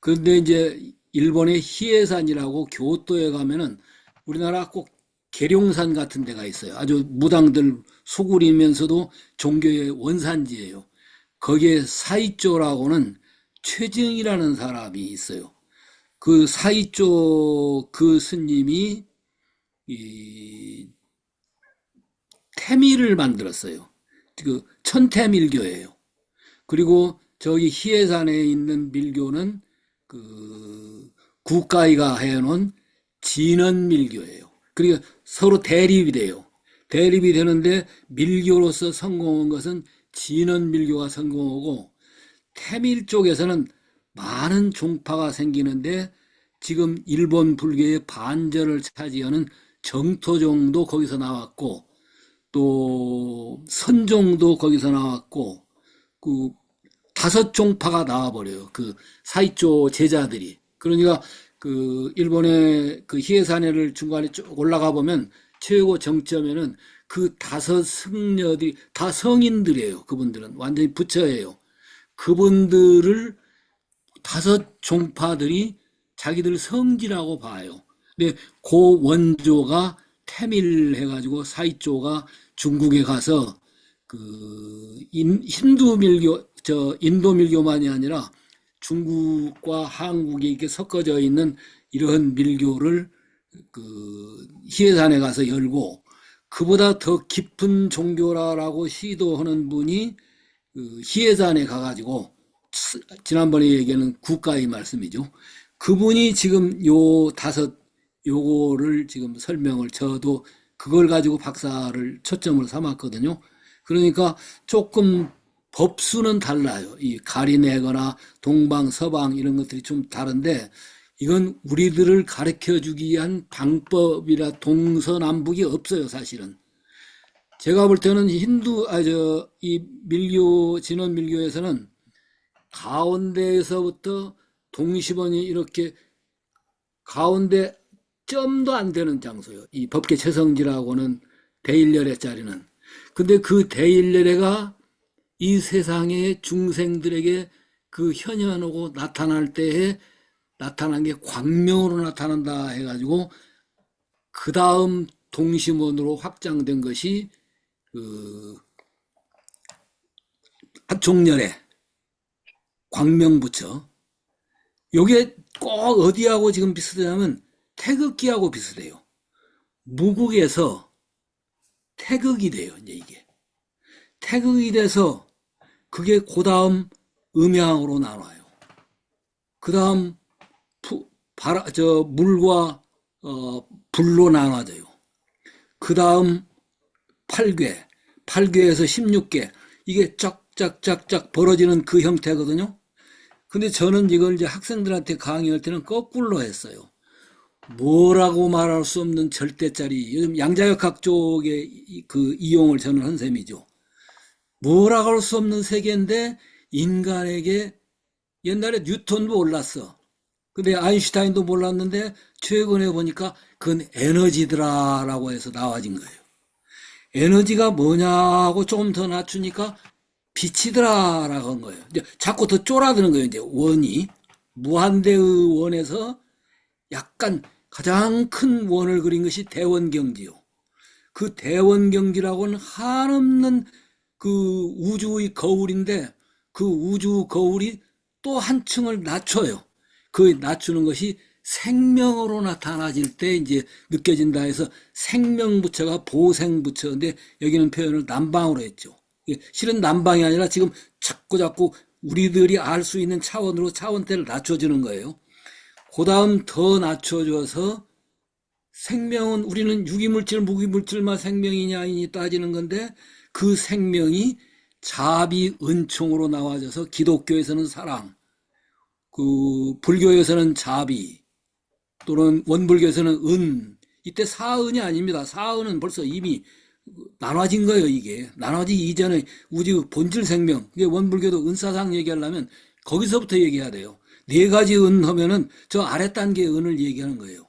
그런데 이제 일본의 히에산이라고 교토에 가면은 우리나라 꼭 계룡산 같은 데가 있어요. 아주 무당들 소굴이면서도 종교의 원산지예요. 거기에 사이조라고는 최정이라는 사람이 있어요. 그 사이조 그 스님이 이 태미를 만들었어요. 그 천태밀교예요. 그리고 저기 희해산에 있는 밀교는 그 국가위가 해놓은 진언밀교예요. 그리고 서로 대립이 돼요. 대립이 되는데 밀교로서 성공한 것은 진언밀교가 성공하고 태밀 쪽에서는 많은 종파가 생기는데 지금 일본 불교의 반절을 차지하는 정토종도 거기서 나왔고 또 선종도 거기서 나왔고 그 5종파가 나와버려요. 그 사이조 제자들이. 그러니까 그 일본의 그 히에사네를 중간에 쭉 올라가 보면 최고 정점에는 그 5 승려들이 다 성인들이에요. 그분들은 완전히 부처예요. 그분들을 5 종파들이 자기들 성지라고 봐요. 근데 그 원조가 태밀 해가지고 사이조가 중국에 가서 그 힌두 밀교, 인도 밀교만이 아니라 중국과 한국이 이렇게 섞어져 있는 이런 밀교를 그 희해산에 가서 열고 그보다 더 깊은 종교라고 시도하는 분이 그 희해산에 가가지고 지난번에 얘기하는 국가의 말씀이죠. 그분이 지금 요거를 지금 설명을 저도 그걸 가지고 박사를 초점을 삼았거든요. 그러니까 조금 법수는 달라요. 이 가리내거나 동방, 서방 이런 것들이 좀 다른데 이건 우리들을 가르쳐 주기 위한 방법이라 동서남북이 없어요, 사실은. 제가 볼 때는 이 밀교, 진원 밀교에서는 가운데에서부터 동시번이 이렇게 가운데 점도 안 되는 장소요. 이 법계 최성지라고는 대일열애 자리는. 근데 그 대일열애가 이 세상의 중생들에게 그 현현하고 나타날 때에 나타난 게 광명으로 나타난다 해가지고 그 다음 동심원으로 확장된 것이 그 종렬의 광명부처. 요게 꼭 어디하고 지금 비슷하냐면 태극기하고 비슷해요. 무국에서 태극이 돼요. 이제 이게 태극이 돼서 그게 그 다음 음양으로 나눠요. 그 다음 물과 불로 나눠져요. 그 다음 8궤, 8궤에서 16개 이게 쫙쫙쫙쫙 벌어지는 그 형태거든요. 근데 저는 이걸 이제 학생들한테 강의할 때는 거꾸로 했어요. 뭐라고 말할 수 없는 절대짜리, 요즘 양자역학 쪽에 그 이용을 저는 한 셈이죠. 뭐라고 할 수 없는 세계인데 인간에게 옛날에 뉴턴도 몰랐어. 근데 아인슈타인도 몰랐는데 최근에 보니까 그건 에너지더라라고 해서 나와진 거예요. 에너지가 뭐냐고 조금 더 낮추니까 빛이더라라고 한 거예요. 이제 자꾸 더 쫄아드는 거예요. 이제 원이 무한대의 원에서 약간 가장 큰 원을 그린 것이 대원경지요. 그 대원경지라고는 한없는 그 우주의 거울인데 그 우주 거울이 또 한층을 낮춰요. 그 낮추는 것이 생명으로 나타나질 때 이제 느껴진다 해서 생명부처가 보생부처인데 여기는 표현을 남방으로 했죠. 실은 남방이 아니라 지금 자꾸 우리들이 알 수 있는 차원으로 차원대를 낮춰주는 거예요. 그 다음 더 낮춰줘서 생명은 우리는 유기물질, 무기물질만 생명이냐 아니냐 따지는 건데 그 생명이 자비, 은총으로 나와져서 기독교에서는 사랑, 그 불교에서는 자비, 또는 원불교에서는 은, 이때 사은이 아닙니다. 사은은 벌써 이미 나눠진 거예요, 이게. 나눠지기 이전에 우주 본질 생명. 이게 원불교도 은사상 얘기하려면 거기서부터 얘기해야 돼요. 4가지 은 하면은 저 아래 단계의 은을 얘기하는 거예요.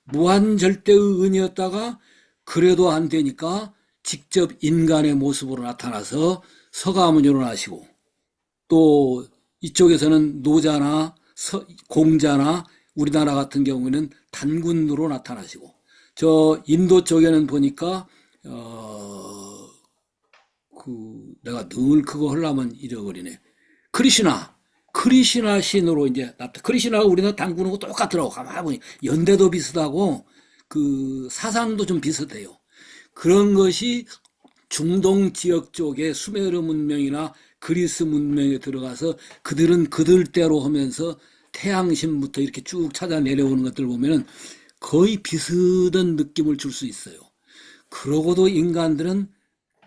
무한 절대의 은이었다가 그래도 안 되니까 직접 인간의 모습으로 나타나서 서가모니로 나시고 또 이쪽에서는 노자나 공자나 우리나라 같은 경우에는 단군으로 나타나시고 저 인도 쪽에는 보니까 내가 늘 그거 하려면 잃어버리네. 크리시나 신으로 이제 크리시나가 우리나라 당구는 거 똑같더라고. 가만히 보니 연대도 비슷하고 그 사상도 좀 비슷해요. 그런 것이 중동 지역 쪽에 수메르 문명이나 그리스 문명에 들어가서 그들은 그들대로 하면서 태양신부터 이렇게 쭉 찾아 내려오는 것들 보면은 거의 비슷한 느낌을 줄 수 있어요. 그러고도 인간들은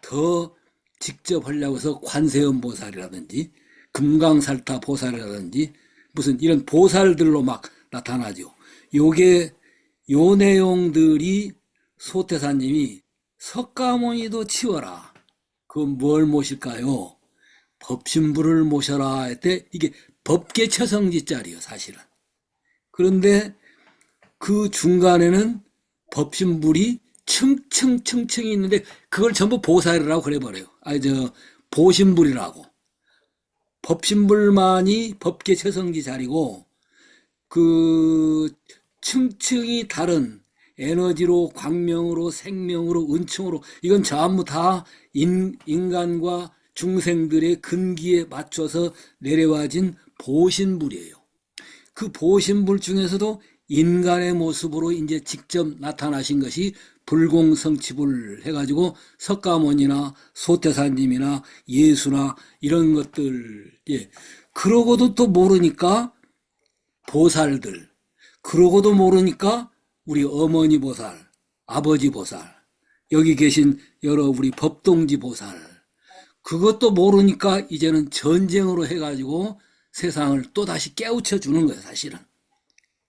더 직접 하려고 해서 관세음 보살이라든지 금강살타 보살이라든지 무슨 이런 보살들로 막 나타나죠. 요 내용들이 소태사님이 석가모니도 치워라. 그건 뭘 모실까요? 법신부를 모셔라 했대. 이게 법계처성지짜리요, 사실은. 그런데 그 중간에는 법신불이 층층층층이 있는데 그걸 전부 보살이라고 그래버려요. 보신불이라고. 법신불만이 법계처성지 자리고 그 층층이 다른 에너지로, 광명으로, 생명으로, 은총으로 이건 전부 다 인간과 중생들의 근기에 맞춰서 내려와진 보신불이에요. 그 보신불 중에서도 인간의 모습으로 이제 직접 나타나신 것이 불공성취불 해가지고 석가모니나 소태사님이나 예수나 이런 것들, 예. 그러고도 또 모르니까 보살들, 그러고도 모르니까 우리 어머니 보살, 아버지 보살, 여기 계신 여러 우리 법동지 보살, 그것도 모르니까 이제는 전쟁으로 해가지고 세상을 또다시 깨우쳐 주는 거예요, 사실은.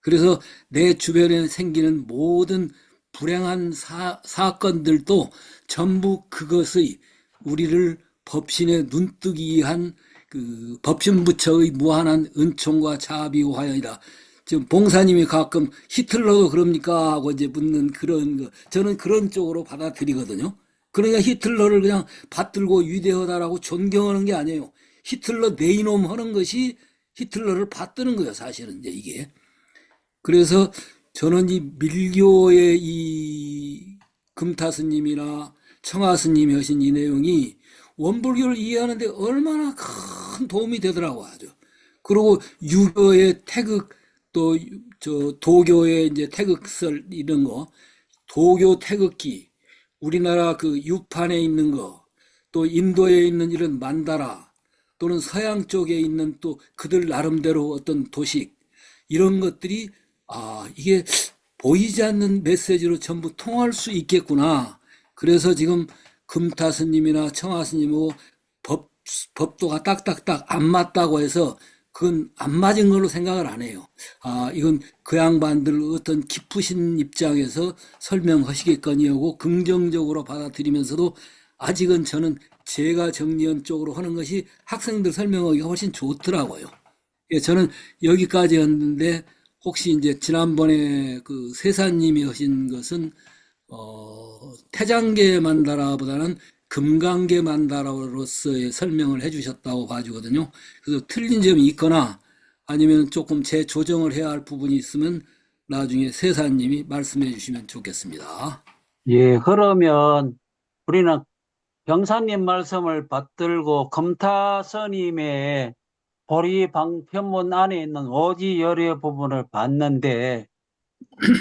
그래서 내 주변에 생기는 모든 불행한 사건들도 전부 그것의 우리를 법신에 눈뜨기 위한 그 법신부처의 무한한 은총과 자비와 화연이다. 지금 봉사님이 가끔 히틀러도 그럽니까? 하고 이제 묻는 그런 거. 저는 그런 쪽으로 받아들이거든요. 그러니까 히틀러를 그냥 받들고 위대하다라고 존경하는 게 아니에요. 히틀러 내 이놈 하는 것이 히틀러를 받드는 거예요, 사실은 이제 이게. 그래서 저는 이 밀교의 이 금타스님이나 청하스님이 하신 이 내용이 원불교를 이해하는데 얼마나 큰 도움이 되더라고 하죠. 그리고 유교의 태극 또 도교의 이제 태극설 이런 거, 도교 태극기, 우리나라 그 유판에 있는 거, 또 인도에 있는 이런 만다라, 또는 서양 쪽에 있는 또 그들 나름대로 어떤 도식, 이런 것들이 이게 보이지 않는 메시지로 전부 통할 수 있겠구나. 그래서 지금 금타스님이나 청하스님하고 법도가 딱딱딱 안 맞다고 해서 그건 안 맞은 걸로 생각을 안 해요. 이건 그 양반들 어떤 깊으신 입장에서 설명하시겠거니 하고 긍정적으로 받아들이면서도 아직은 저는 제가 정리한 쪽으로 하는 것이 학생들 설명하기가 훨씬 좋더라고요. 예, 저는 여기까지였는데 혹시 이제 지난번에 그 세사님이 하신 것은 태장계 만다라보다는 금강계 만다라로서의 설명을 해주셨다고 봐주거든요. 그래서 틀린 점이 있거나 아니면 조금 재조정을 해야 할 부분이 있으면 나중에 세사님이 말씀해 주시면 좋겠습니다. 예, 그러면 우리는 병사님 말씀을 받들고 금타스님의 보리 방편문 안에 있는 오지열의 부분을 봤는데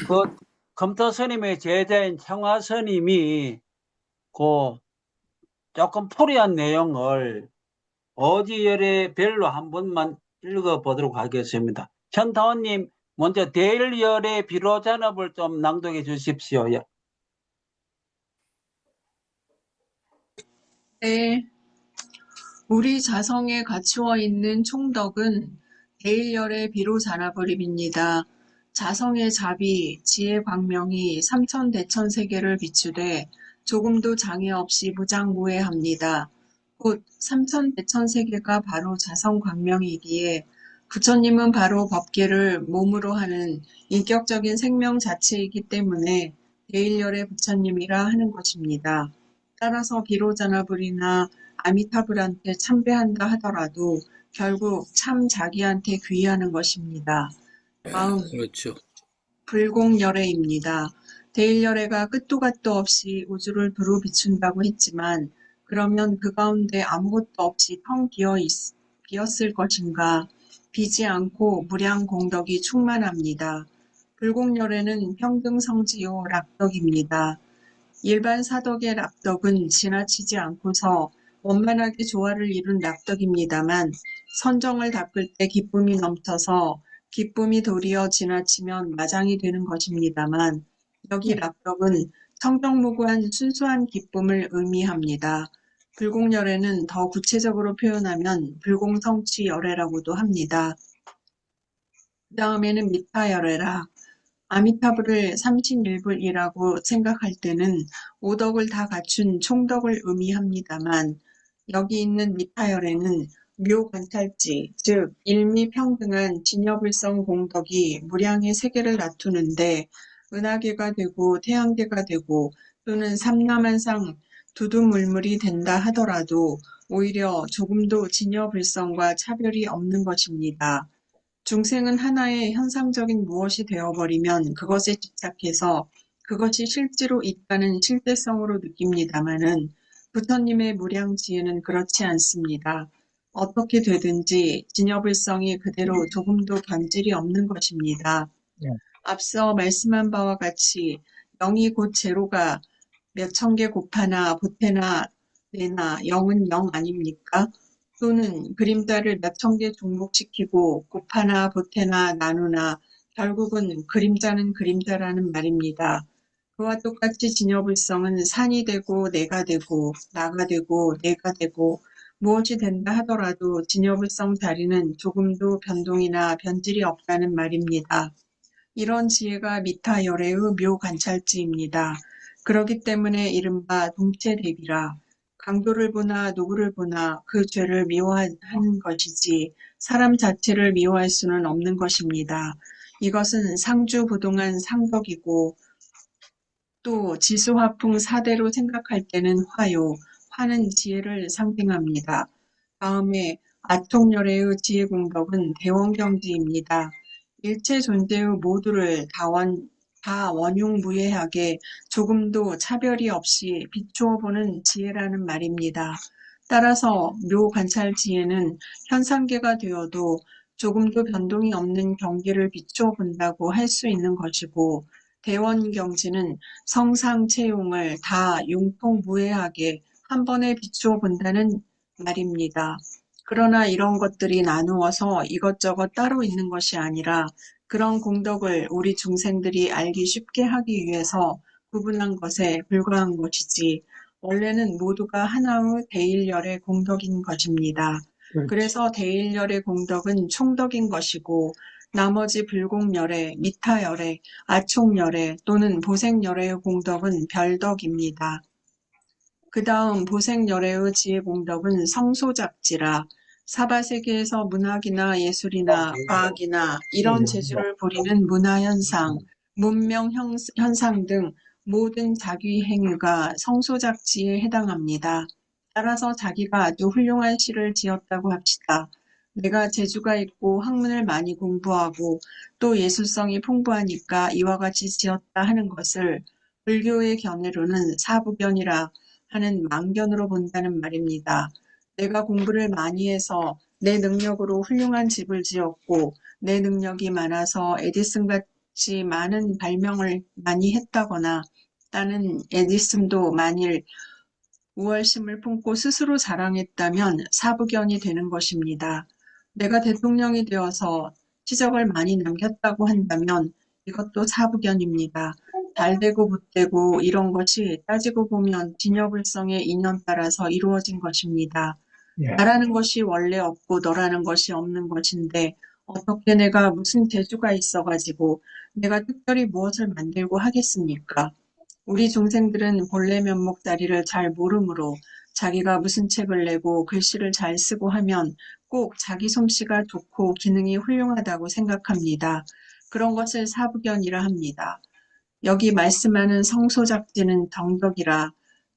그 금타스님의 제자인 청하스님이 그 조금 풀이한 내용을 오지열의 별로 한 번만 읽어보도록 하겠습니다. 천타원님 먼저 대일열의 비로잔업을 좀 낭독해 주십시오. 네. 우리 자성에 갖추어 있는 총덕은 대일열의 비로 잔아버림입니다. 자성의 자비, 지혜 광명이 삼천대천세계를 비추되 조금도 장애 없이 무장무예합니다. 곧 삼천대천세계가 바로 자성 광명이기에 부처님은 바로 법계를 몸으로 하는 인격적인 생명 자체이기 때문에 대일열의 부처님이라 하는 것입니다. 따라서 비로자나불이나 아미타불한테 참배한다 하더라도 결국 참 자기한테 귀의하는 것입니다. 다음 그렇죠. 불공열애입니다. 대일열애가 끝도 갓도 없이 우주를 두루 비춘다고 했지만 그러면 그 가운데 아무것도 없이 텅 비었을 것인가? 비지 않고 무량 공덕이 충만합니다. 불공열애는 평등성지요 락덕입니다. 일반 사덕의 락덕은 지나치지 않고서 원만하게 조화를 이룬 락덕입니다만 선정을 닦을 때 기쁨이 넘쳐서 기쁨이 도리어 지나치면 마장이 되는 것입니다만 여기 락덕은 청정무구한 순수한 기쁨을 의미합니다. 불공열애는 더 구체적으로 표현하면 불공성취열애라고도 합니다. 그 다음에는 미타열애라. 아미타불을 삼신일불이라고 생각할 때는 오덕을 다 갖춘 총덕을 의미합니다만 여기 있는 미타열에는 묘관찰지, 즉 일미평등한 진여불성 공덕이 무량의 세계를 나투는데 은하계가 되고 태양계가 되고 또는 삼라만상 두두물물이 된다 하더라도 오히려 조금도 진여불성과 차별이 없는 것입니다. 중생은 하나의 현상적인 무엇이 되어버리면 그것에 집착해서 그것이 실제로 있다는 실제성으로 느낍니다마는 부처님의 무량지혜는 그렇지 않습니다. 어떻게 되든지 진여불성이 그대로 조금도 변질이 없는 것입니다. 앞서 말씀한 바와 같이 영이 곧 제로가 몇 천 개 곱하나 보태나 내나 영은 영 아닙니까? 또는 그림자를 몇 천 개 중복시키고 곱하나 보태나 나누나 결국은 그림자는 그림자라는 말입니다. 그와 똑같이 진여불성은 산이 되고 내가 되고 나가 되고 내가 되고 무엇이 된다 하더라도 진여불성 자리는 조금도 변동이나 변질이 없다는 말입니다. 이런 지혜가 미타열애의 묘관찰지입니다. 그렇기 때문에 이른바 동체대비라. 강도를 보나 누구를 보나 그 죄를 미워하는 것이지 사람 자체를 미워할 수는 없는 것입니다. 이것은 상주부동한 상덕이고 또 지수화풍 사대로 생각할 때는 화요, 화는 지혜를 상징합니다. 다음에 아통열애의 지혜공덕은 대원경지입니다. 일체 존재의 모두를 다 원흉무예하게 조금도 차별이 없이 비추어 보는 지혜라는 말입니다. 따라서 묘관찰지혜는 현상계가 되어도 조금도 변동이 없는 경계를 비추어 본다고 할 수 있는 것이고 대원경지는 성상채용을 다 융통무예하게 한 번에 비추어 본다는 말입니다. 그러나 이런 것들이 나누어서 이것저것 따로 있는 것이 아니라 그런 공덕을 우리 중생들이 알기 쉽게 하기 위해서 구분한 것에 불과한 것이지 원래는 모두가 하나의 대일열의 공덕인 것입니다. 그래서 대일열의 공덕은 총덕인 것이고 나머지 불공열애, 미타열애, 아총열애 또는 보생열애의 공덕은 별덕입니다. 그 다음 보생열애의 지혜공덕은 성소작지라. 사바세계에서 문학이나 예술이나 과학이나 이런 재주를 부리는 문화현상, 문명현상 등 모든 자기 행위가 성소작지에 해당합니다. 따라서 자기가 아주 훌륭한 시를 지었다고 합시다. 내가 재주가 있고 학문을 많이 공부하고 또 예술성이 풍부하니까 이와 같이 지었다 하는 것을 불교의 견해로는 사부견이라 하는 망견으로 본다는 말입니다. 내가 공부를 많이 해서 내 능력으로 훌륭한 집을 지었고 내 능력이 많아서 에디슨 같이 많은 발명을 많이 했다거나 나는 에디슨도 만일 우월심을 품고 스스로 자랑했다면 사부견이 되는 것입니다. 내가 대통령이 되어서 치적을 많이 남겼다고 한다면 이것도 사부견입니다. 잘되고 못되고 이런 것이 따지고 보면 진여불성의 인연 따라서 이루어진 것입니다. 나라는 것이 원래 없고 너라는 것이 없는 것인데 어떻게 내가 무슨 재주가 있어가지고 내가 특별히 무엇을 만들고 하겠습니까? 우리 중생들은 본래 면목다리를 잘 모르므로 자기가 무슨 책을 내고 글씨를 잘 쓰고 하면 꼭 자기 솜씨가 좋고 기능이 훌륭하다고 생각합니다. 그런 것을 사부견이라 합니다. 여기 말씀하는 성소작지는 정덕이라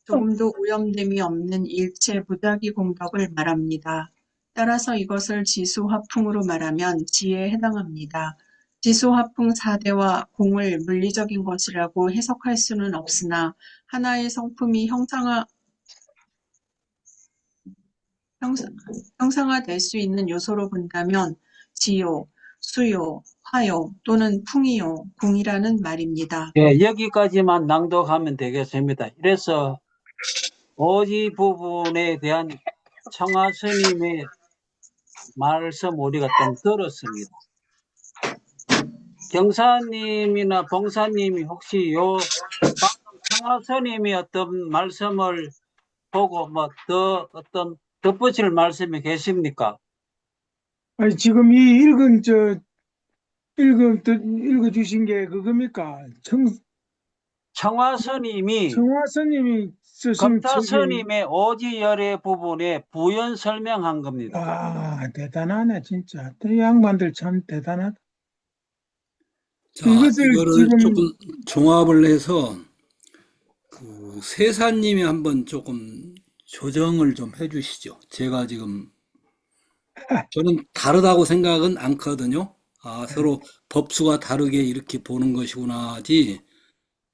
조금도 오염됨이 없는 일체 무작위 공덕을 말합니다. 따라서 이것을 지수화풍으로 말하면 지혜에 해당합니다. 지수화풍 4대와 공을 물리적인 것이라고 해석할 수는 없으나 하나의 성품이 형상화될 수 있는 요소로 본다면 지요, 수요, 화요 또는 풍이요, 궁이라는 말입니다. 예, 여기까지만 낭독하면 되겠습니다. 이래서 오지 부분에 대한 청하 스님의 말씀 우리가 좀 들었습니다. 경사님이나 봉사님이 혹시 방금 청하 스님이 어떤 말씀을 보고 뭐 더 어떤 덧붙일 말씀이 계십니까? 아니, 지금 읽어주신 게 그겁니까? 청하 스님이 청화 스님이 쓰신 검사 책이, 스님의 오지열의 부분에 부연 설명한 겁니다. 대단하네, 진짜. 이 양반들 참 대단하다. 자, 이것을 이거를 지금, 조금 종합을 해서 그 세사님이 한번 조금 조정을 좀 해주시죠. 제가 지금 저는 다르다고 생각은 않거든요. 서로 법수가 다르게 이렇게 보는 것이구나 하지.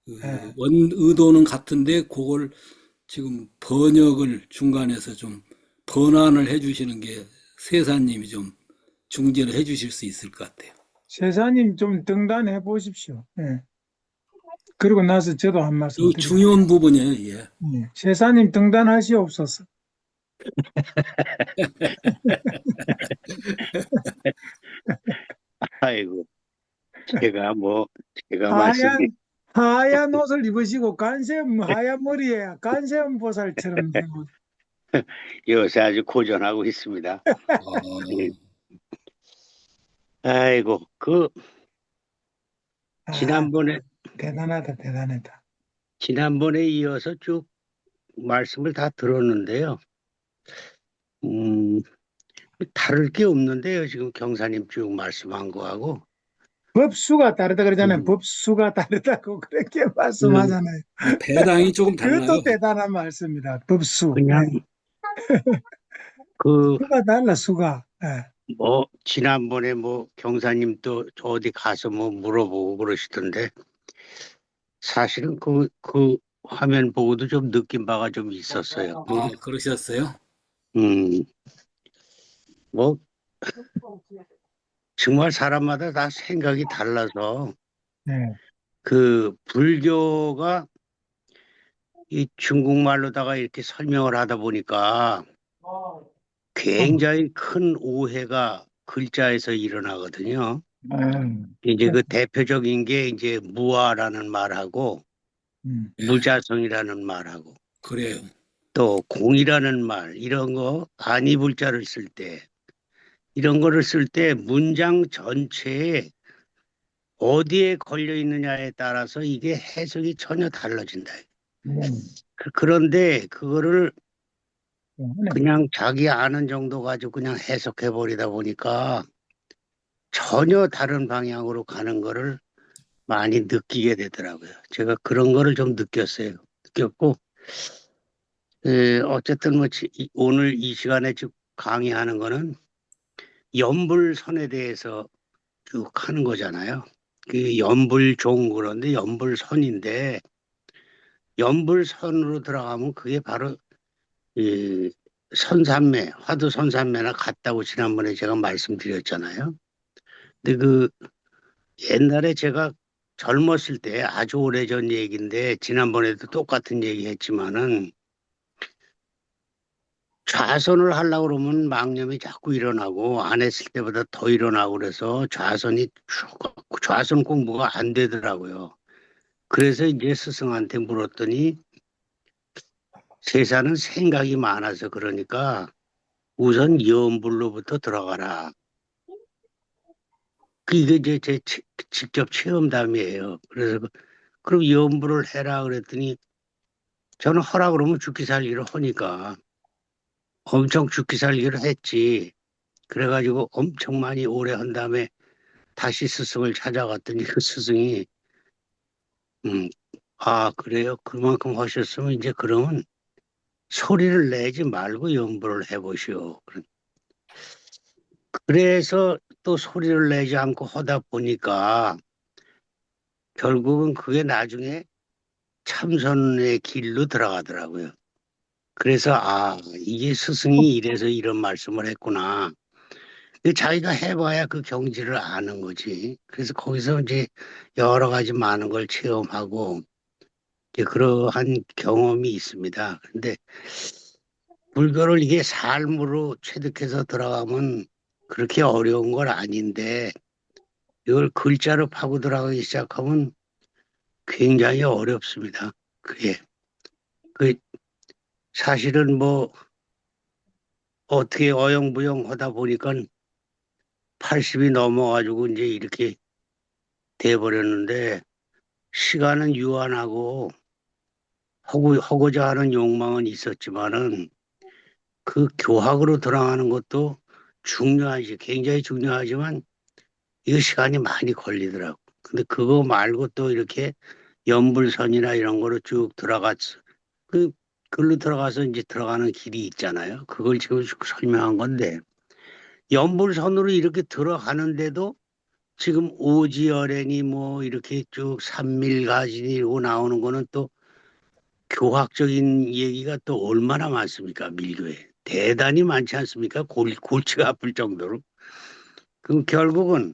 예, 의도는 같은데 그걸 지금 번역을 중간에서 좀 번안을 해주시는 게 세사님이 좀 중재를 해주실 수 있을 것 같아요. 세사님 좀 등단해 보십시오. 예. 그리고 나서 저도 한 말씀 이 드릴게요. 중요한 부분이에요, 예. 예. 세사님 등단하시옵소서. 아이고, 제가 말씀드린, 하얀 옷을 입으시고 하얀 머리에 간세음 보살처럼 되고. 요새 아주 고전하고 있습니다. 아, 예. 아이고, 지난번에, 대단하다. 지난번에 이어서 쭉 말씀을 다 들었는데요. 다를 게 없는데요. 지금 경사님 쭉 말씀한 거하고. 법수가 다르다 그러잖아요. 음. 법수가 다르다고 그렇게 말씀하잖아요. 배당이 조금 달라요. 그것도 대단한 말씀이다. 법수. 그냥, 예. 그, 수가 달라, 수가. 예. 지난번에 경사님 또 어디 가서 물어보고 그러시던데, 사실은 그 화면 보고도 좀 느낀 바가 좀 있었어요. 그러셨어요? 음, 뭐, 정말 사람마다 다 생각이 달라서, 네. 그 불교가 이 중국말로다가 이렇게 설명을 하다 보니까 굉장히 큰 오해가 글자에서 일어나거든요. 이제 그 대표적인 게 이제 무아라는 말하고 무자성이라는 말하고 그래요. 또 공이라는 말 이런 거 아니불자를 쓸 때 이런 거를 쓸 때 문장 전체에 어디에 걸려 있느냐에 따라서 이게 해석이 전혀 달라진다. 그런데 그거를 그냥 자기 아는 정도 가지고 그냥 해석해 버리다 보니까 전혀 다른 방향으로 가는 거를 많이 느끼게 되더라고요. 제가 그런 거를 좀 느꼈고, 어쨌든 오늘 이 시간에 쭉 강의하는 거는 연불선에 대해서 쭉 하는 거잖아요. 그 연불종 그런데 연불선인데 연불선으로 들어가면 그게 바로 이 선산매, 화두 선산매나 같다고 지난번에 제가 말씀드렸잖아요. 근데 옛날에 제가 젊었을 때 아주 오래전 얘기인데 지난번에도 똑같은 얘기 했지만은 좌선을 하려고 그러면 망념이 자꾸 일어나고 안 했을 때보다 더 일어나고 그래서 좌선 공부가 안 되더라고요. 그래서 이제 스승한테 물었더니 세상은 생각이 많아서 그러니까 우선 연불로부터 들어가라. 이게 이제 제 직접 체험담이에요. 그래서 그럼 연불을 해라 그랬더니 저는 하라 그러면 죽기 살기를 하니까 엄청 죽기 살기를 했지. 그래가지고 엄청 많이 오래 한 다음에 다시 스승을 찾아갔더니 그 스승이 그래요? 그만큼 하셨으면 이제 그러면 소리를 내지 말고 연불을 해보시오. 그래서 또 소리를 내지 않고 하다 보니까 결국은 그게 나중에 참선의 길로 들어가더라고요. 그래서 이게 스승이 이래서 이런 말씀을 했구나. 자기가 해봐야 그 경지를 아는 거지. 그래서 거기서 이제 여러 가지 많은 걸 체험하고 이제 그러한 경험이 있습니다. 근데 불교를 이게 삶으로 체득해서 들어가면 그렇게 어려운 건 아닌데 이걸 글자로 파고 들어가기 시작하면 굉장히 어렵습니다. 그게 사실은 뭐 어떻게 어영부영 하다 보니까 80이 넘어가지고 이제 이렇게 돼버렸는데 시간은 유한하고 하고자 하는 욕망은 있었지만은 그 교학으로 들어가는 것도 중요하지, 굉장히 중요하지만 이거 시간이 많이 걸리더라고. 근데 그거 말고 또 이렇게 연불선이나 이런 거로 쭉 들어갔어. 글로 들어가서 이제 들어가는 길이 있잖아요. 그걸 지금 설명한 건데 연불선으로 이렇게 들어가는데도 지금 오지열애니 뭐 이렇게 쭉 삼밀가진이 이러고 나오는 거는 또 교학적인 얘기가 또 얼마나 많습니까? 밀교에. 대단히 많지 않습니까? 골치가 아플 정도로. 그럼 결국은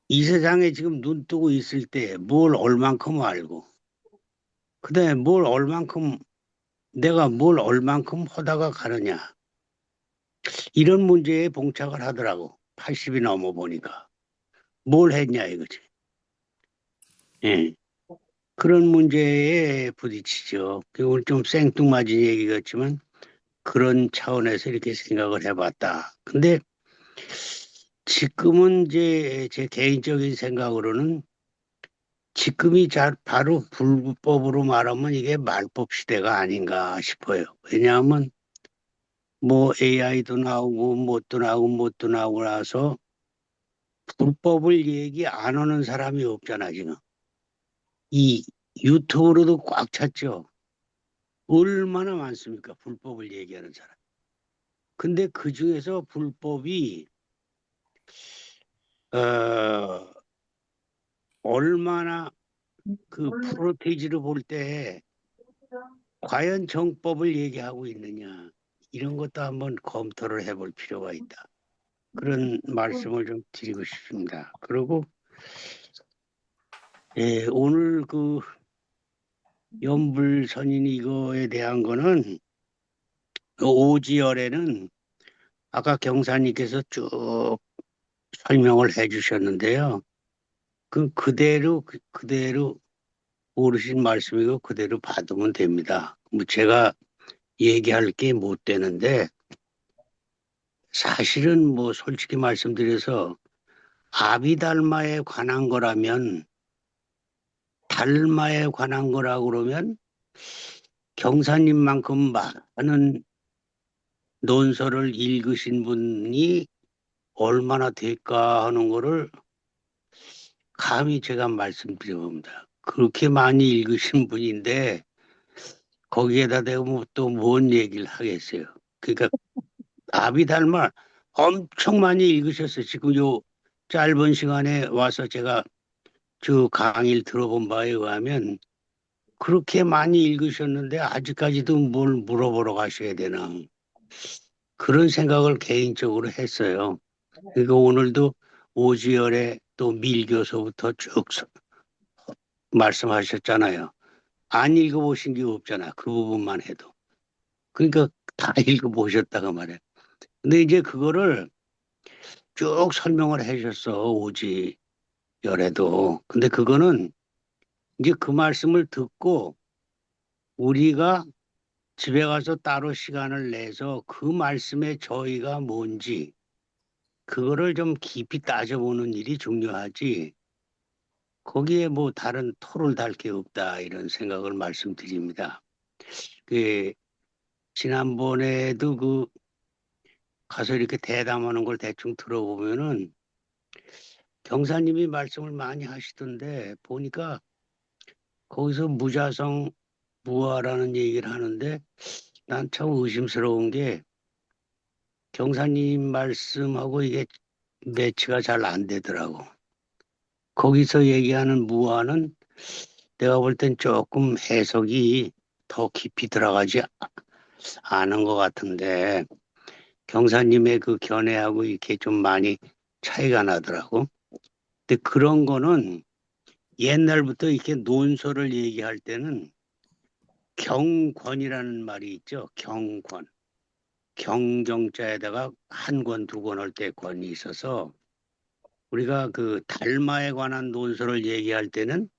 이 세상에 지금 눈 뜨고 있을 때 뭘 얼만큼 알고, 그다음에 내가 뭘 얼만큼 하다가 가느냐. 이런 문제에 봉착을 하더라고. 80이 넘어 보니까. 뭘 했냐 이거지. 예. 그런 문제에 부딪히죠. 오늘 좀 생뚱맞은 얘기 같지만 그런 차원에서 이렇게 생각을 해봤다. 근데 지금은 이제 제 개인적인 생각으로는 지금이 바로 불법으로 말하면 이게 말법 시대가 아닌가 싶어요. 왜냐하면 뭐 AI도 나오고 뭣도 나오고 나서 불법을 얘기 안 하는 사람이 없잖아, 지금. 이 유튜브로도 꽉 찼죠. 얼마나 많습니까? 불법을 얘기하는 사람. 근데 그 중에서 불법이 얼마나 그 프로테이지를 볼 때 과연 정법을 얘기하고 있느냐 이런 것도 한번 검토를 해볼 필요가 있다. 그런 말씀을 좀 드리고 싶습니다. 그리고 오늘 그 연불선인 이거에 대한 거는 오지열에는 아까 경사님께서 쭉 설명을 해주셨는데요. 그대로 오르신 말씀이고 그대로 받으면 됩니다. 뭐 제가 얘기할 게 못 되는데 사실은 뭐 솔직히 말씀드려서 아비달마에 관한 거라면 달마에 관한 거라고 그러면 경사님만큼 많은 논설을 읽으신 분이 얼마나 될까 하는 거를 감히 제가 말씀드려봅니다. 그렇게 많이 읽으신 분인데 거기에다 대고 또 뭔 얘기를 하겠어요. 그러니까 아비달마 엄청 많이 읽으셨어요. 지금 요 짧은 시간에 와서 제가 강의를 들어본 바에 의하면 그렇게 많이 읽으셨는데 아직까지도 뭘 물어보러 가셔야 되나 그런 생각을 개인적으로 했어요. 그러니까 오늘도 오지열의 또 밀교서부터 쭉 말씀하셨잖아요. 안 읽어보신 게 없잖아. 그 부분만 해도. 그러니까 다 읽어보셨다가 말이야. 근데 이제 그거를 쭉 설명을 해줬어. 오지열에도. 근데 그거는 이제 그 말씀을 듣고 우리가 집에 가서 따로 시간을 내서 그 말씀의 저희가 뭔지 그거를 좀 깊이 따져보는 일이 중요하지. 거기에 뭐 다른 토를 달 게 없다 이런 생각을 말씀드립니다. 지난번에도 가서 이렇게 대담하는 걸 대충 들어보면은 경사님이 말씀을 많이 하시던데 보니까 거기서 무자성 무아라는 얘기를 하는데 난 참 의심스러운 게 경사님 말씀하고 이게 매치가 잘 안 되더라고. 거기서 얘기하는 무아는 내가 볼 땐 조금 해석이 더 깊이 들어가지 않은 것 같은데 경사님의 그 견해하고 이렇게 좀 많이 차이가 나더라고. 근데 그런 거는 옛날부터 이렇게 논설을 얘기할 때는 경권이라는 말이 있죠. 경권. 경정자에다가 한 권, 두 권 할 때 권이 있어서 우리가 그 달마에 관한 논설을 얘기할 때는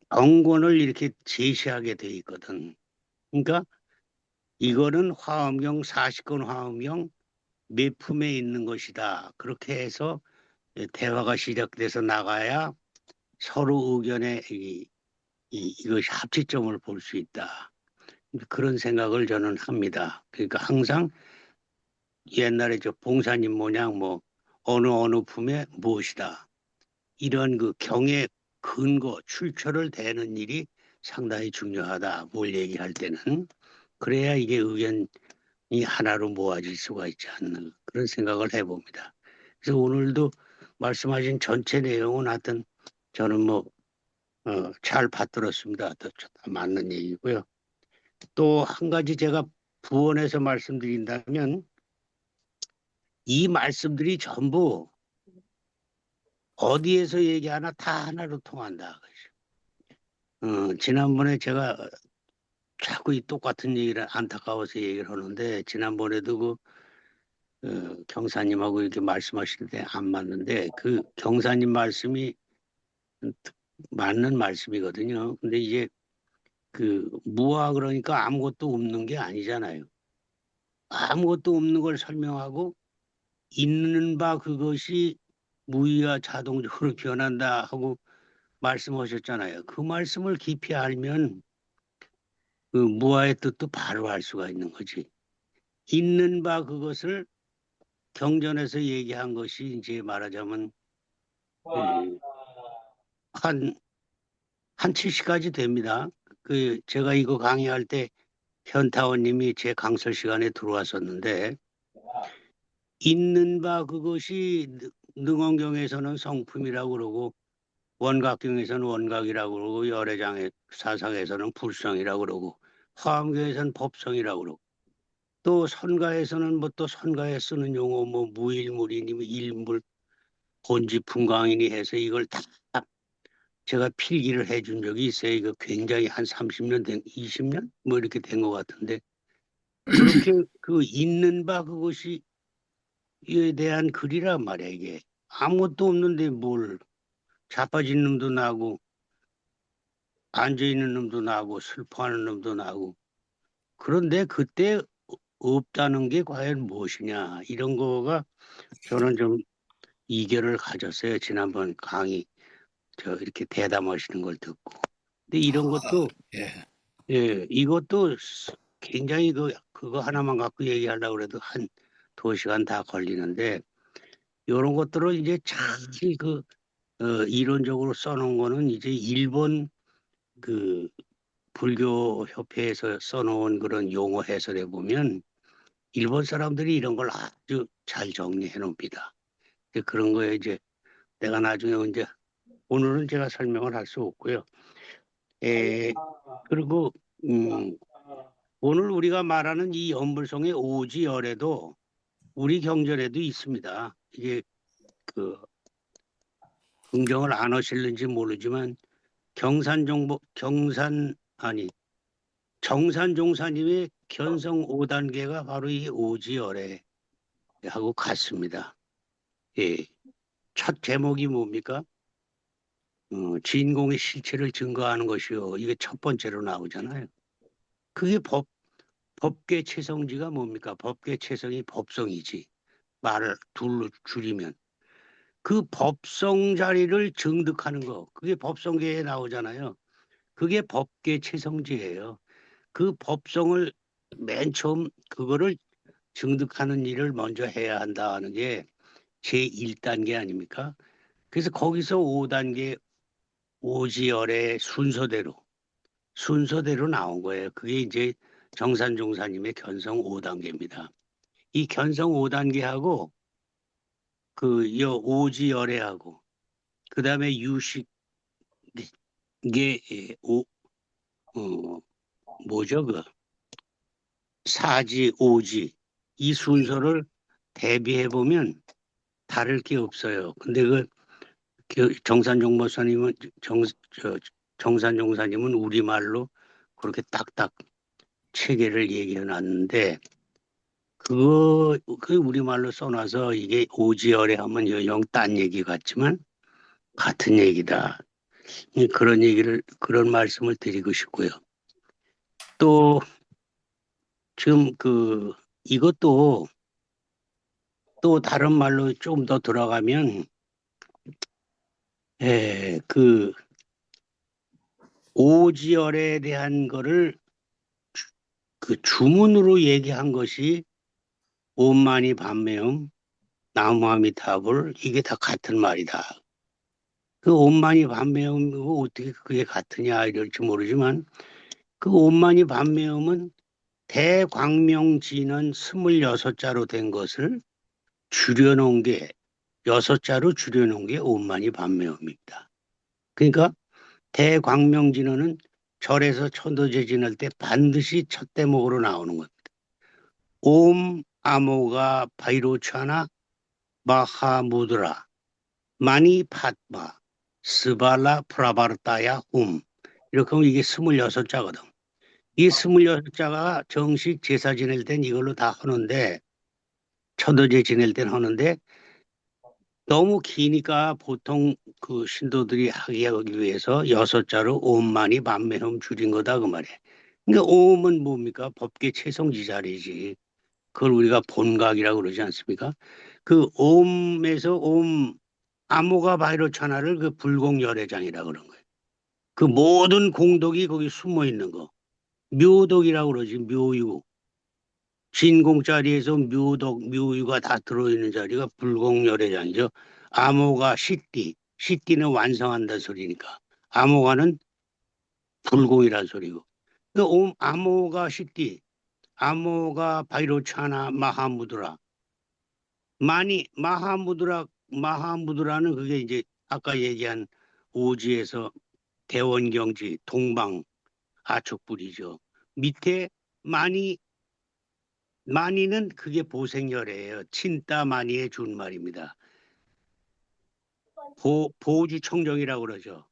경권을 이렇게 제시하게 돼 있거든. 그러니까 이거는 화엄경 40권 화엄경 몇 품에 있는 것이다. 그렇게 해서 대화가 시작돼서 나가야 서로 의견의 이것이 합치점을 볼 수 있다. 그런 생각을 저는 합니다. 그러니까 항상 옛날에 저 봉사님 모양 뭐 어느 품에 무엇이다. 이런 그 경의 근거, 출처를 대는 일이 상당히 중요하다. 뭘 얘기할 때는. 그래야 이게 의견이 하나로 모아질 수가 있지 않나. 그런 생각을 해봅니다. 그래서 오늘도 말씀하신 전체 내용은 하여튼 저는 뭐, 잘 받들었습니다. 다 맞는 얘기고요. 또 한 가지 제가 부언해서 말씀드린다면 이 말씀들이 전부 어디에서 얘기하나 다 하나로 통한다. 지난번에 제가 자꾸 이 똑같은 얘기를 안타까워서 얘기를 하는데 지난번에도 경사님하고 이렇게 말씀하실 때 안 맞는데 그 경사님 말씀이 맞는 말씀이거든요. 근데 이제 그 무화 그러니까 아무것도 없는 게 아니잖아요. 아무것도 없는 걸 설명하고 있는 바 그것이 무의와 자동적으로 변한다 하고 말씀하셨잖아요. 그 말씀을 깊이 알면 그 무아의 뜻도 바로 알 수가 있는 거지. 있는 바 그것을 경전에서 얘기한 것이 이제 말하자면 한 70까지 됩니다. 그 제가 이거 강의할 때 현타원님이 제 강설 시간에 들어왔었는데 있는 바 그것이 능언경에서는 성품이라고 그러고 원각경에서는 원각이라고 그러고 열애장의 사상에서는 불성이라고 그러고 화엄경에서는 법성이라고 그러고 또 선가에서는 뭐 또 선가에 쓰는 용어 뭐 무일물이니 뭐 일물 본지풍광이니 해서 이걸 다 제가 필기를 해준 적이 있어요. 이거 굉장히 한 30년 된 20년 뭐 이렇게 된 것 같은데 그렇게 그 있는 바 그것이 이에 대한 글이란 말이야 이게 아무것도 없는데 뭘 자빠진 놈도 나고 앉아있는 놈도 나고 슬퍼하는 놈도 나고 그런데 그때 없다는 게 과연 무엇이냐 이런 거가 저는 좀 이견을 가졌어요. 지난번 강의 저 이렇게 대담하시는 걸 듣고. 근데 이런 것도 예. 예 이것도 굉장히 그거 하나만 갖고 얘기하려고 그래도 한 2시간 다 걸리는데 이런 것들을 이제 잘 이론적으로 써놓은 거는 이제 일본 그 불교 협회에서 써놓은 그런 용어 해설에 보면 일본 사람들이 이런 걸 아주 잘 정리해 놓습니다. 그런 거에 이제 내가 나중에 언제 오늘은 제가 설명을 할 수 없고요. 그리고 오늘 우리가 말하는 이 연불성의 오지열에도 우리 경전에도 있습니다. 이게 그 긍정을 안 하실는지 모르지만 정산종사님의 견성 5단계가 바로 이 오지열애하고 같습니다. 예. 첫 제목이 뭡니까? 주인공의 실체를 증거하는 것이요. 이게 첫 번째로 나오잖아요. 그게 법계 체성지가 뭡니까? 법계 체성이 법성이지. 말을 둘로 줄이면. 그 법성 자리를 증득하는 거. 그게 법성계에 나오잖아요. 그게 법계 체성지예요. 그 법성을 맨 처음 그거를 증득하는 일을 먼저 해야 한다는 게 제1단계 아닙니까? 그래서 거기서 5단계 오지열의 순서대로 나온 거예요. 그게 이제 정산종사님의 견성 5단계입니다. 이 견성 5단계하고 그 오지열애하고 그 다음에 유식계 뭐죠, 사지, 오지 이 순서를 대비해 보면 다를 게 없어요. 근데 정산종 목사님은 정산종 사님은 우리말로 그렇게 딱딱 체계를 얘기해 놨는데 그 우리말로 써놔서 이게 오지열에 하면 영 딴 얘기 같지만 같은 얘기다. 그런 말씀을 드리고 싶고요. 또 지금 이것도 또 다른 말로 좀 더 들어가면 오지열에 대한 거를 주문으로 얘기한 것이 온만이 반매음, 나무아미타불 이게 다 같은 말이다. 그 온만이 반매음이고 어떻게 그게 같으냐 이럴지 모르지만 그 온만이 반매음은 대광명지는 26자로 된 것을 줄여놓은 게 6자로 줄여놓은 게 온만이 반매음입니다. 그러니까 대광명진어는 절에서 천도제 지낼 때 반드시 첫 대목으로 나오는 겁니다. 옴 아모가 바이로차나 마하무드라 마니 팟바 스발라 프라바르타야 이렇게 하면 이게 26자거든. 이 26자가 정식 제사 지낼 땐 이걸로 다 하는데 천도제 지낼 땐 하는데 너무 기니까 보통 그 신도들이 하기 위해서 6자로 옴만이 반매음 줄인 거다 그 말이에요. 그러니까 옴은 뭡니까? 법계 최성지자리지. 그걸 우리가 본각이라고 그러지 않습니까? 그 옴에서 옴 아모가 바이로차나를 그 불공열애장이라고 그런 거예요. 그 모든 공덕이 거기 숨어 있는 거. 묘덕이라고 그러지. 묘유. 진공 자리에서 묘덕, 묘유가 다 들어있는 자리가 불공열애장이죠. 암호가 시띠는 완성한다 소리니까 암호가는 불공이란 소리고. 암호가 시띠, 암호가 바이로차나 마하무드라. 마하무드라는 그게 이제 아까 얘기한 오지에서 대원경지 동방 아축불이죠. 밑에 마니는 그게 보생열애예요. 친따마니의 준말입니다. 보주 청정이라고 그러죠.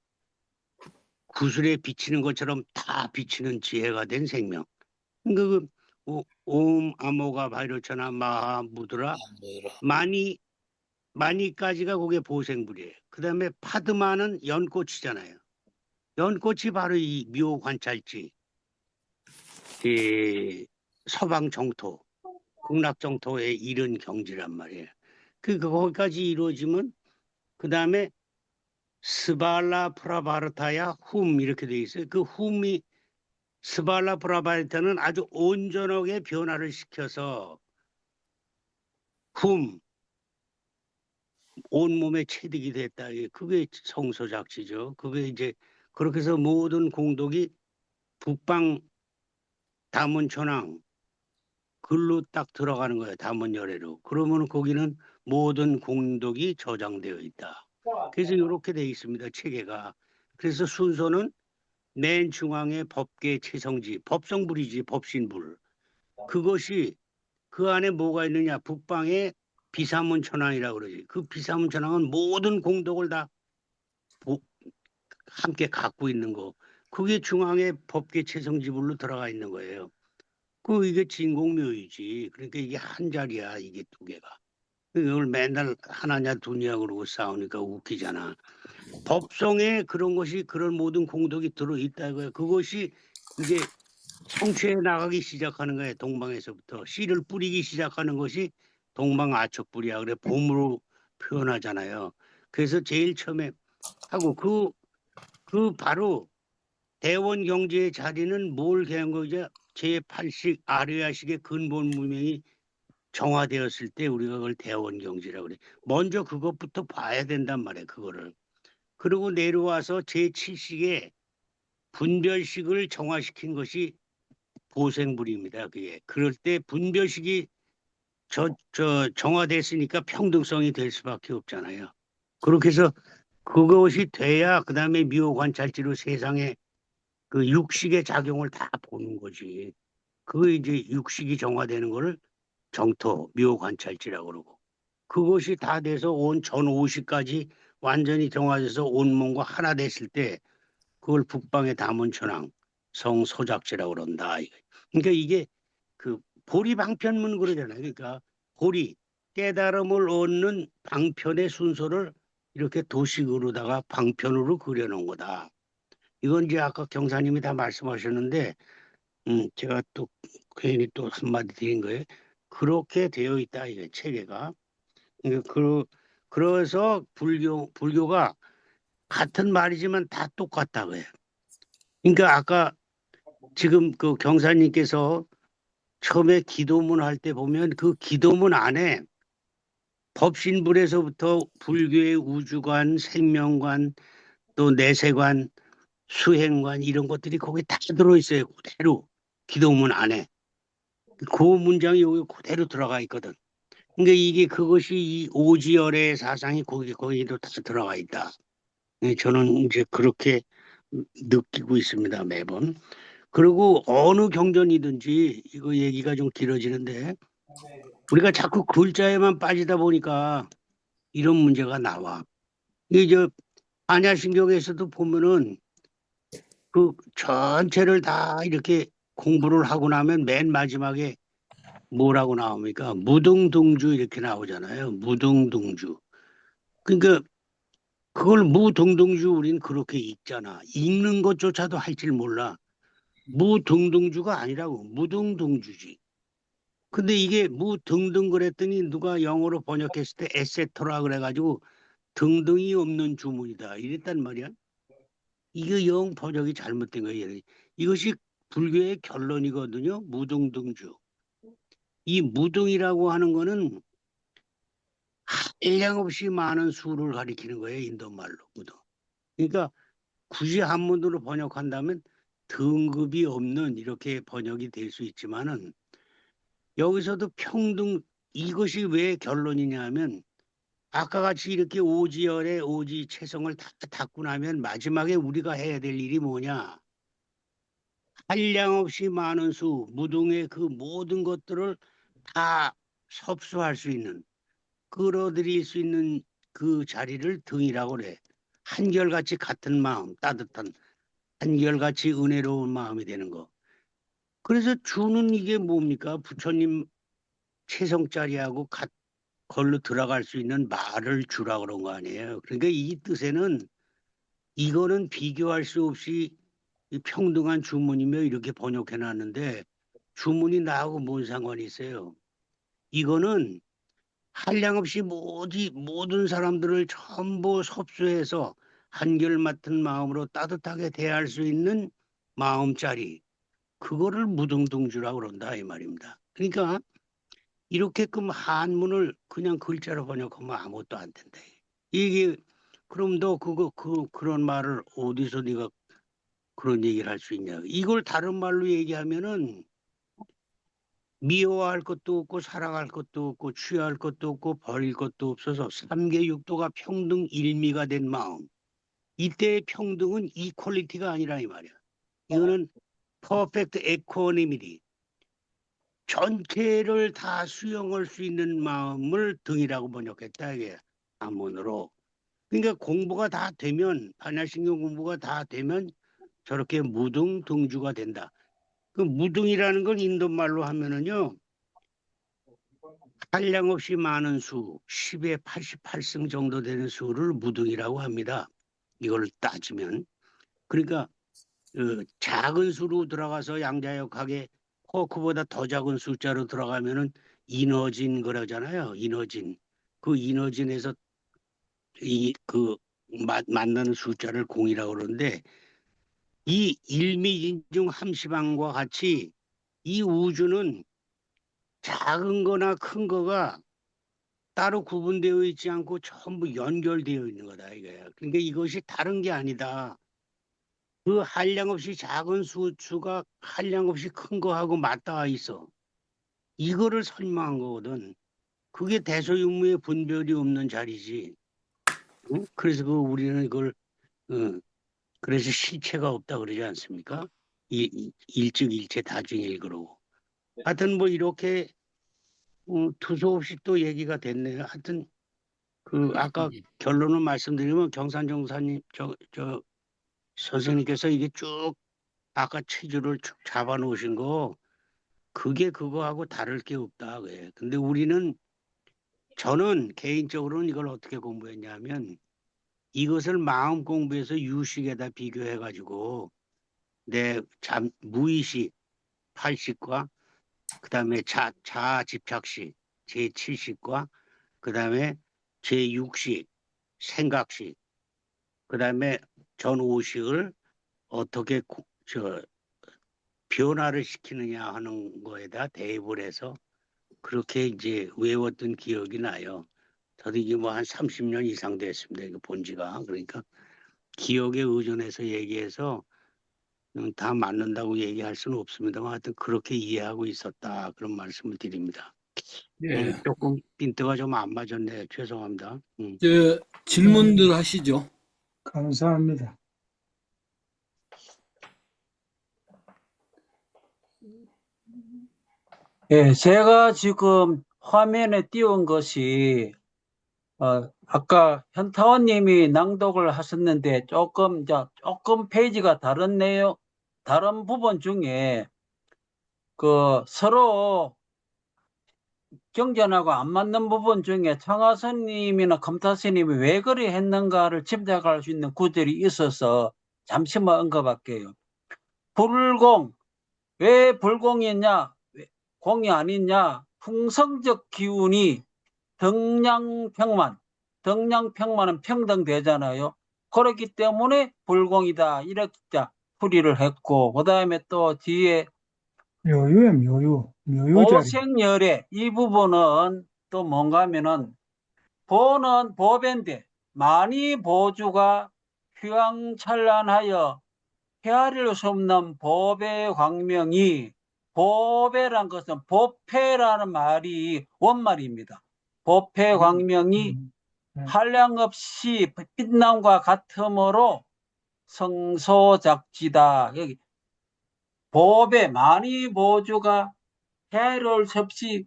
구슬에 비치는 것처럼 다 비치는 지혜가 된 생명. 옴 아모가 바이로차나 마하무드라 마니까지가 그게 보생불이에요. 그 다음에 파드마는 연꽃이잖아요. 연꽃이 바로 이 묘관찰지, 서방 정토, 극락 정토에 이른 경지란 말이에요. 거기까지 이루어지면 그 다음에 스발라 프라바르타야 이렇게 돼 있어요. 그 훔이 스발라 프라바르타는 아주 온전하게 변화를 시켜서 온몸에 체득이 됐다. 그게 성소작지죠. 그게 이제 그렇게 해서 모든 공덕이 북방 다문천왕 글로 딱 들어가는 거예요. 다문열애로. 그러면 거기는 모든 공덕이 저장되어 있다. 그래서 이렇게 되어 있습니다. 체계가. 그래서 순서는 맨 중앙에 법계 최성지, 법성불이지 법신불. 그것이 그 안에 뭐가 있느냐. 북방에 비사문천왕이라고 그러지. 그 비사문천왕은 모든 공덕을 다 함께 갖고 있는 거. 그게 중앙에 법계 최성지불로 들어가 있는 거예요. 이게 진공묘이지. 그러니까 이게 한 자리야. 이게 두 개가. 이걸 맨날 하나냐 두냐 그러고 싸우니까 웃기잖아. 법성에 그런 것이 그런 모든 공덕이 들어있다 이거야. 그것이 이제 성취해 나가기 시작하는 거예요. 동방에서부터 씨를 뿌리기 시작하는 것이 동방아척불이야. 그래 봄으로 표현하잖아요. 그래서 제일 처음에 하고 그 바로 대원 경제의 자리는 뭘 개한 거죠? 제8식 아르야식의 근본 문명이 정화되었을 때 우리가 그걸 대원 경제라고 그래. 먼저 그것부터 봐야 된단 말이에요. 그거를. 그리고 내려와서 제7식의 분별식을 정화시킨 것이 보생불입니다. 그게. 그럴 때 분별식이 정화됐으니까 평등성이 될 수밖에 없잖아요. 그렇게 해서 그것이 돼야 그 다음에 미호관찰지로 세상에 그 육식의 작용을 다 보는 거지. 그 이제 육식이 정화되는 거를 정토, 묘관찰지라고 그러고. 그것이 다 돼서 온 전오시까지 완전히 정화돼서 온몸과 하나 됐을 때 그걸 북방의 다문천왕 성소작지라고 그런다. 그러니까 이게 그 보리방편문 그러잖아요. 그러니까 보리 깨달음을 얻는 방편의 순서를 이렇게 도식으로다가 방편으로 그려놓은 거다. 이건 이제 아까 경사님이 다 말씀하셨는데 제가 또 괜히 또 한마디 드린 거예요. 그렇게 되어 있다 이게 체계가. 그래서 불교가 같은 말이지만 다 똑같다고 해요. 그러니까 아까 지금 그 경사님께서 처음에 기도문 할 때 보면 그 기도문 안에 법신불에서부터 불교의 우주관, 생명관, 또 내세관, 수행관 이런 것들이 거기 다 들어있어요. 그대로 기도문 안에. 그 문장이 여기 그대로 들어가 있거든. 그러니까 이게 그것이 이 오지열의 사상이 거기도 다 들어가 있다. 저는 이제 그렇게 느끼고 있습니다, 매번. 그리고 어느 경전이든지 이거 얘기가 좀 길어지는데 우리가 자꾸 글자에만 빠지다 보니까 이런 문제가 나와. 이게 저 안야신경에서도 보면은 그 전체를 다 이렇게 공부를 하고 나면 맨 마지막에 뭐라고 나옵니까? 무등등주 이렇게 나오잖아요. 무등등주. 그러니까 그걸 무등등주 우린 그렇게 읽잖아. 읽는 것조차도 할 줄 몰라. 무등등주가 아니라고 무등등주지. 근데 이게 무등등 그랬더니 누가 영어로 번역했을 때 에세토라 그래가지고 등등이 없는 주문이다 이랬단 말이야. 이게 영 번역이 잘못된 거예요. 이것이 불교의 결론이거든요. 무등등주. 이 무등이라고 하는 거는 한량없이 많은 수를 가리키는 거예요. 인도말로 무등. 그러니까 굳이 한문으로 번역한다면 등급이 없는 이렇게 번역이 될 수 있지만은 여기서도 평등 이것이 왜 결론이냐 하면 아까 같이 이렇게 오지열의 오지 체성을 다 닦고 나면 마지막에 우리가 해야 될 일이 뭐냐? 한량없이 많은 수, 무등의 그 모든 것들을 다 섭수할 수 있는, 끌어들일 수 있는 그 자리를 등이라고 그래. 한결같이 같은 마음, 따뜻한, 한결같이 은혜로운 마음이 되는 거. 그래서 주는 이게 뭡니까? 부처님 체성자리하고 걸로 들어갈 수 있는 말을 주라 그런 거 아니에요. 그러니까 이 뜻에는 이거는 비교할 수 없이 이 평등한 주문이며 이렇게 번역해 놨는데 주문이 나하고 뭔 상관이 있어요. 이거는 한량없이 모든 사람들을 전부 섭수해서 한결 맡은 마음으로 따뜻하게 대할 수 있는 마음자리 그거를 무등등주라고 그런다 이 말입니다. 그러니까 이렇게끔 한문을 그냥 글자로 번역하면 아무것도 안 된다. 이게 그럼 너 그런 말을 어디서 네가 그런 얘기를 할 수 있냐? 이걸 다른 말로 얘기하면은 미워할 것도 없고 사랑할 것도 없고 취할 것도 없고 버릴 것도 없어서 삼계육도가 평등 일미가 된 마음. 이때의 평등은 이퀄리티가 아니라 이 말이야. 이거는 퍼펙트 에코니미티. 전체를 다 수용할 수 있는 마음을 등이라고 번역했다 이게 한문으로. 그러니까 공부가 다 되면 반야신경 공부가 다 되면 저렇게 무등등주가 된다. 그 무등이라는 걸 인도말로 하면은요. 한량없이 많은 수 10의 88승 정도 되는 수를 무등이라고 합니다. 이걸 따지면. 그러니까 작은 수로 들어가서 양자역학에 포크보다 더 작은 숫자로 들어가면은 인어진 그러잖아요. 인어진. 그 인어진에서 만나는 숫자를 공이라고 그러는데 이 일미진중 함시방과 같이 이 우주는 작은 거나 큰 거가 따로 구분되어 있지 않고 전부 연결되어 있는 거다 이거야. 그러니까 이것이 다른 게 아니다. 그 한량없이 작은 수가 한량없이 큰 거하고 맞닿아 있어. 이거를 설명한 거거든. 그게 대소육무의 분별이 없는 자리지. 응? 그래서 우리는 그걸 그래서 실체가 없다 그러지 않습니까? 일찍일체 다중일그러고. 하여튼 뭐 이렇게 투소없이 또 얘기가 됐네요. 하여튼 그 아까 결론을 말씀드리면 경산정사님 저 선생님께서 이게 쭉 아까 체주를 쭉 잡아놓으신 거 그게 그거하고 다를 게 없다. 그래. 근데 저는 개인적으로는 이걸 어떻게 공부했냐면 이것을 마음 공부해서 유식에다 비교해가지고 내 무의식 8식과 그다음에 자아집착식 제7식과 그다음에 제6식 생각식 그다음에 전 5식을 어떻게 변화를 시키느냐 하는 거에다 대입을 해서 그렇게 이제 외웠던 기억이 나요. 저도 이게 뭐 한 30년 이상 됐습니다. 이거 본 지가. 그러니까 기억에 의존해서 얘기해서 다 맞는다고 얘기할 수는 없습니다만 하여튼 그렇게 이해하고 있었다. 그런 말씀을 드립니다. 예. 조금 핀트가 좀 안 맞았네. 죄송합니다. 질문들 하시죠. 감사합니다. 예, 제가 지금 화면에 띄운 것이 아까 현타원님이 낭독을 하셨는데 조금 페이지가 다른 내용, 다른 부분 중에 그 서로 경전하고 안 맞는 부분 중에 창화스님이나 검타스님이 왜 그리 했는가를 짐작할 수 있는 구절이 있어서 잠시만 언급할게요. 불공, 왜 불공이냐? 공이 아니냐? 풍성적 기운이 덕량평만은 평등되잖아요. 그렇기 때문에 불공이다. 이렇게 풀이를 했고, 그 다음에 또 뒤에 묘유자리. 보생열애 이 부분은 또 뭔가 하면은 보는 보배인데 많이 보주가 휘황찬란하여 헤아릴 수 없는 보배 광명이 보배란 것은 보패라는 말이 원말입니다. 보패 광명이 한량없이 빛남과 같으므로 성소작지다. 여기 보배 많이 보주가 해를 없이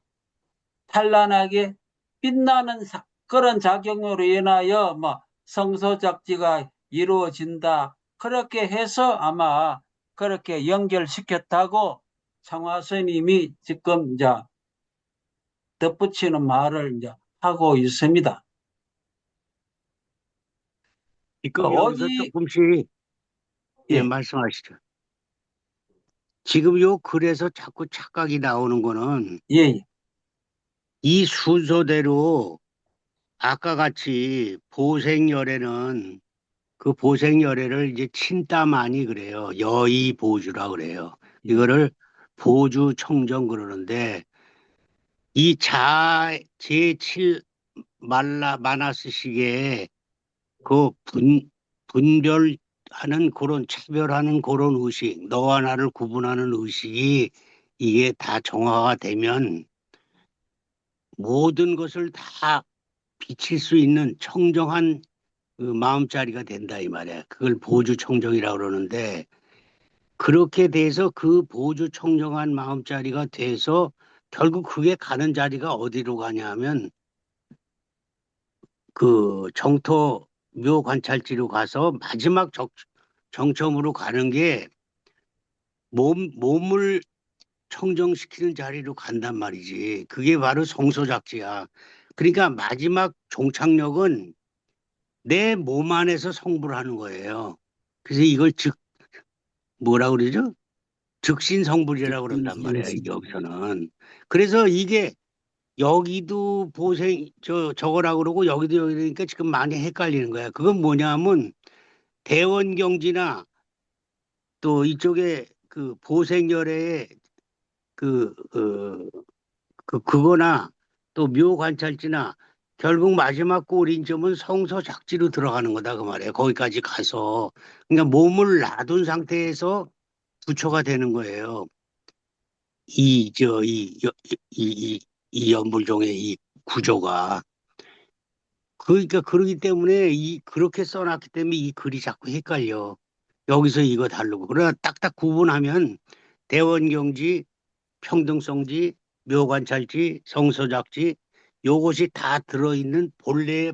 찬란하게 빛나는 그런 작용으로 인하여 성소작지가 이루어진다. 그렇게 해서 아마 그렇게 연결시켰다고 창화스님이 지금 이제 덧붙이는 말을 이제 하고 있습니다. 지금 여기서 조금씩 예. 말씀하시죠. 지금 요 글에서 자꾸 착각이 나오는 거는 예. 이 순서대로 아까 같이 보생열애는 그 보생열애를 이제 친따만이 그래요. 여의 보주라 그래요. 이거를 보주 청정 그러는데 이 제7 마나스식의 그 분별하는 그런 차별하는 그런 의식, 너와 나를 구분하는 의식이 이게 다 정화가 되면 모든 것을 다 비칠 수 있는 청정한 그 마음자리가 된다 이 말이야. 그걸 보주 청정이라고 그러는데 그렇게 돼서 그 보주 청정한 마음자리가 돼서 결국 그게 가는 자리가 어디로 가냐면 그 정토 묘 관찰지로 가서 마지막 정점으로 가는 게 몸을 청정시키는 자리로 간단 말이지. 그게 바로 성소작지야. 그러니까 마지막 종착역은 내 몸 안에서 성불을 하는 거예요. 그래서 이걸 뭐라 그러죠? 즉신성불이라고 그런단 말이야, 여기서는. 그래서 이게 여기도 저거라고 그러고 여기도 여기니까 지금 많이 헷갈리는 거야. 그건 뭐냐면 대원경지나 또 이쪽에 그 보생열애의 그거나 또 묘관찰지나 결국 마지막 골인점은 성소작지로 들어가는 거다 그 말이에요. 거기까지 가서 그러니까 몸을 놔둔 상태에서 부처가 되는 거예요. 이 연불종의 이 구조가 그러니까 그러기 때문에 그렇게 써놨기 때문에 이 글이 자꾸 헷갈려. 여기서 이거 다르고. 그러나 딱딱 구분하면 대원경지, 평등성지, 묘관찰지, 성서작지 요것이 다 들어있는 본래의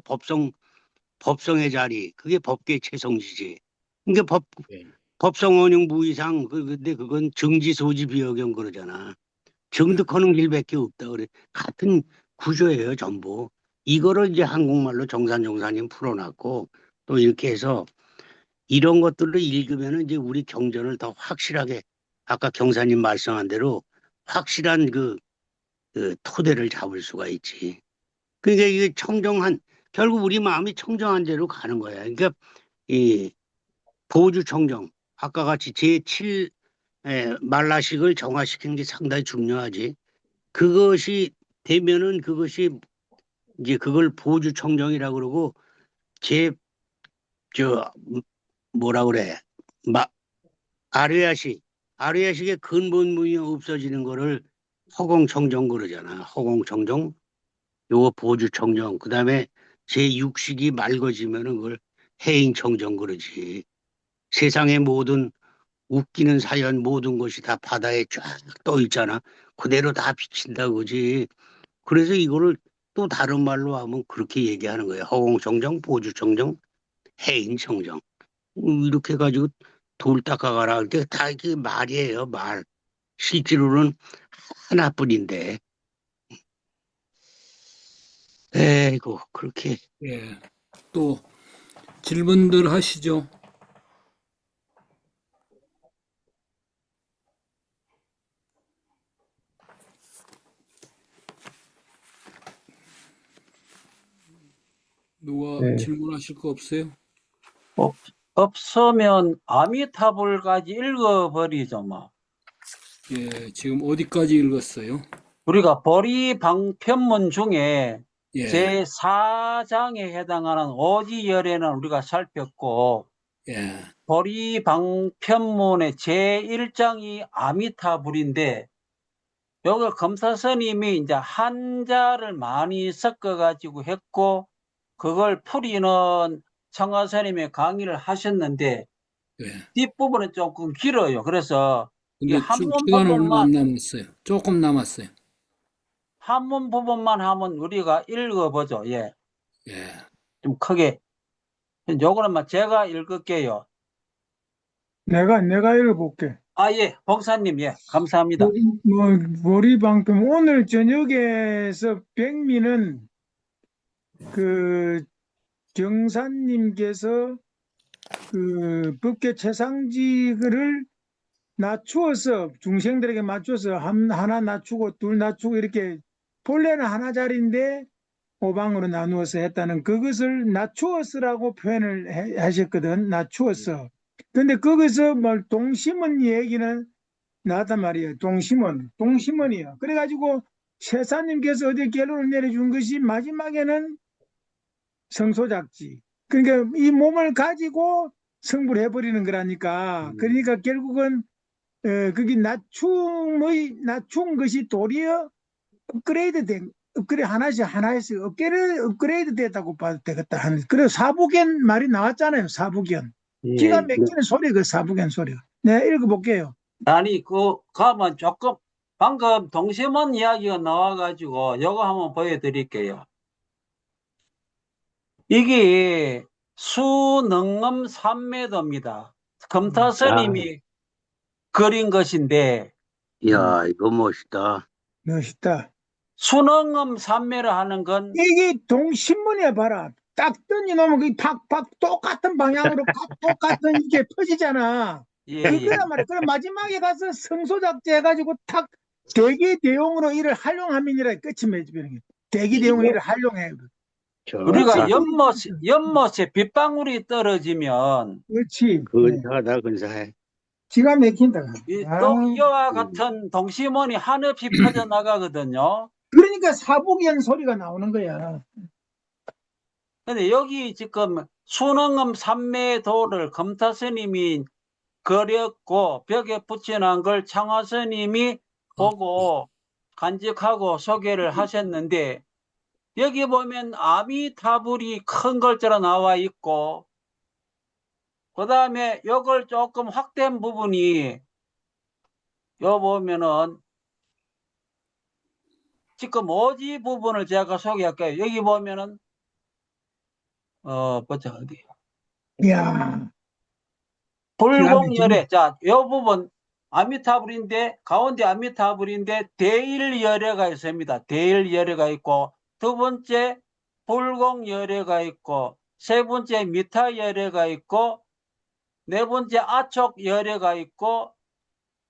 법성의 자리. 그게 법계 최성지지. 그러니까 예. 법성원용 무이상 근데 그건 정지소지 비어경 그러잖아. 정득하는 길밖에 없다 그래. 같은 구조예요 전부. 이거를 이제 한국말로 정산님 풀어놨고 또 이렇게 해서 이런 것들을 읽으면은 이제 우리 경전을 더 확실하게 아까 경사님 말씀한 대로 확실한 그 토대를 잡을 수가 있지. 그러니까 이게 청정한 결국 우리 마음이 청정한 대로 가는 거야. 그러니까 이 보주 청정 아까 같이 제7 말라식을 정화시키는 게 상당히 중요하지. 그것이 되면은 그것이 이제 그걸 보주 청정이라고 그러고 저 뭐라 그래 아뢰야식의 근본무이 없어지는 거를 허공청정 그러잖아. 허공청정 요거 보주청정 그다음에 제6식이 맑아지면은 그걸 해인청정 그러지. 세상의 모든 웃기는 사연 모든 것이 다 바다에 쫙 떠 있잖아. 그대로 다 비친다 그지. 그래서 이거를 또 다른 말로 하면 그렇게 얘기하는 거예요. 허공청정, 보주청정, 해인청정. 이렇게 해가지고 돌 닦아가라. 그게 다 이게 말이에요, 말. 실제로는 하나뿐인데. 에이고, 그렇게. 예. 또 질문들 하시죠. 누가 네. 질문하실 거 없어요? 없으면 아미타불까지 읽어버리죠, 뭐. 예, 지금 어디까지 읽었어요? 우리가 보리방편문 중에 예, 제4장에 해당하는 오지열애는 우리가 살폈고, 예, 보리방편문의 제1장이 아미타불인데, 여기 검사 스님이 이제 한자를 많이 섞어가지고 했고, 그걸 풀이는 청하 스님의 강의를 하셨는데, 예. 뒷부분은 조금 길어요. 그래서 이 근데 한문 시간은 얼마 안 부분만, 남았어요. 조금 남았어요. 한문 부분만 하면 우리가 읽어보죠. 예. 예, 좀 크게. 요거는 제가 읽을게요. 내가 읽어볼게. 아, 예. 목사님, 예. 감사합니다. 머리방금 오늘 저녁에서 백미는 그 경사님께서 그 법계 최상지를 낮추어서 중생들에게 맞춰서 하나 낮추고 둘 낮추고 이렇게 본래는 하나짜리인데 오방으로 나누어서 했다는 그것을 낮추어서라고 표현을 하셨거든. 낮추어서. 근데 거기서 뭐 동심원 얘기는 나왔단 말이에요. 동심원이요. 그래가지고 세사님께서 어디 결론을 내려준 것이 마지막에는 성소작지. 그러니까 이 몸을 가지고 성불 해버리는 거라니까. 그러니까 결국은 그게 낮춘 것이 도리어 업그레이드 하나씩 어깨를 업그레이드 됐다고 봐도 되겠다 하는. 그래서 사부견 말이 나왔잖아요. 사부견. 예. 기가 막히는 소리, 그 사부견 소리가. 내가 읽어볼게요. 아니, 가면 조금, 방금 동심원 이야기가 나와가지고, 요거 한번 보여드릴게요. 이게 수능엄 삼매도입니다. 검타 스님이 그린 것인데, 야, 이거 멋있다. 멋있다. 수능엄 삼매를 하는 건, 이게 동신문이야, 봐라. 딱 던져놓으면 그 팍팍 똑같은 방향으로 똑같은 이게 퍼지잖아. 예, 예. 그거란 말이야. 그럼 마지막에 가서 성소작제 해가지고 탁 대기 대용으로 이를 활용하면이라 끝이 맺어버리는 게. 대기 대용으로 이를 활용해. 우리가 저, 연못에 빗방울이 떨어지면, 그렇지. 근사하다, 근사해. 기가 막힌다. 또 이와 같은 동심원이 한없이 퍼져나가거든요. 그러니까 사복연 소리가 나오는 거야. 근데 여기 지금 수능엄 삼매도를 검타 스님이 그렸고 벽에 붙여놓은 걸 창화 스님이 보고 간직하고 소개를 하셨는데, 여기 보면 아미타불이 큰 글자로 나와 있고 그 다음에 요걸 조금 확대한 부분이 요 보면은 지금 오지 부분을 제가 소개할게요. 여기 보면은 보자 어디 이야, 불공열애. 자, 요 부분 아미타불인데 가운데 아미타불인데 대일열애가 있습니다. 대일열애가 있고 두 번째 불공열애가 있고 세 번째 미타열애가 있고 네 번째 아촉열애가 있고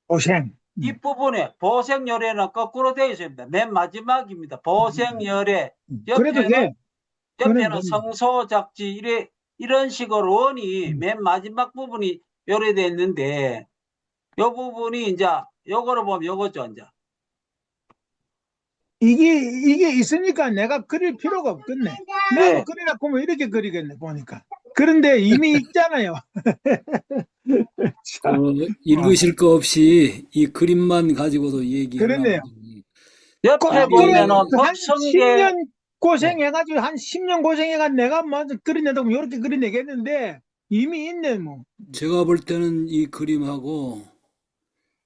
고생. 뒷부분에 보생열애는 거꾸로 되어 있습니다. 맨 마지막입니다. 보생열애. 그래도 돼. 그거는 옆에는 성소작지 이런 식으로 원이 맨 마지막 부분이 요래되어 있는데 요 부분이 이제 요거로 보면 요거죠 이제. 이게 있으니까 내가 그릴 필요가 없겠네. 나도 네. 그리라 보면 이렇게 그리겠네, 보니까. 그런데 이미 있잖아요. 읽으실 거 없이 이 그림만 가지고도 얘기를 그러네요. 하거든요. 옆에 보면은 한 법성계 10년 고생해가지고, 한 10년 고생해가지고 내가 먼저 그려낸다고 이렇게 그려내겠는데, 이미 있네, 뭐. 제가 볼 때는 이 그림하고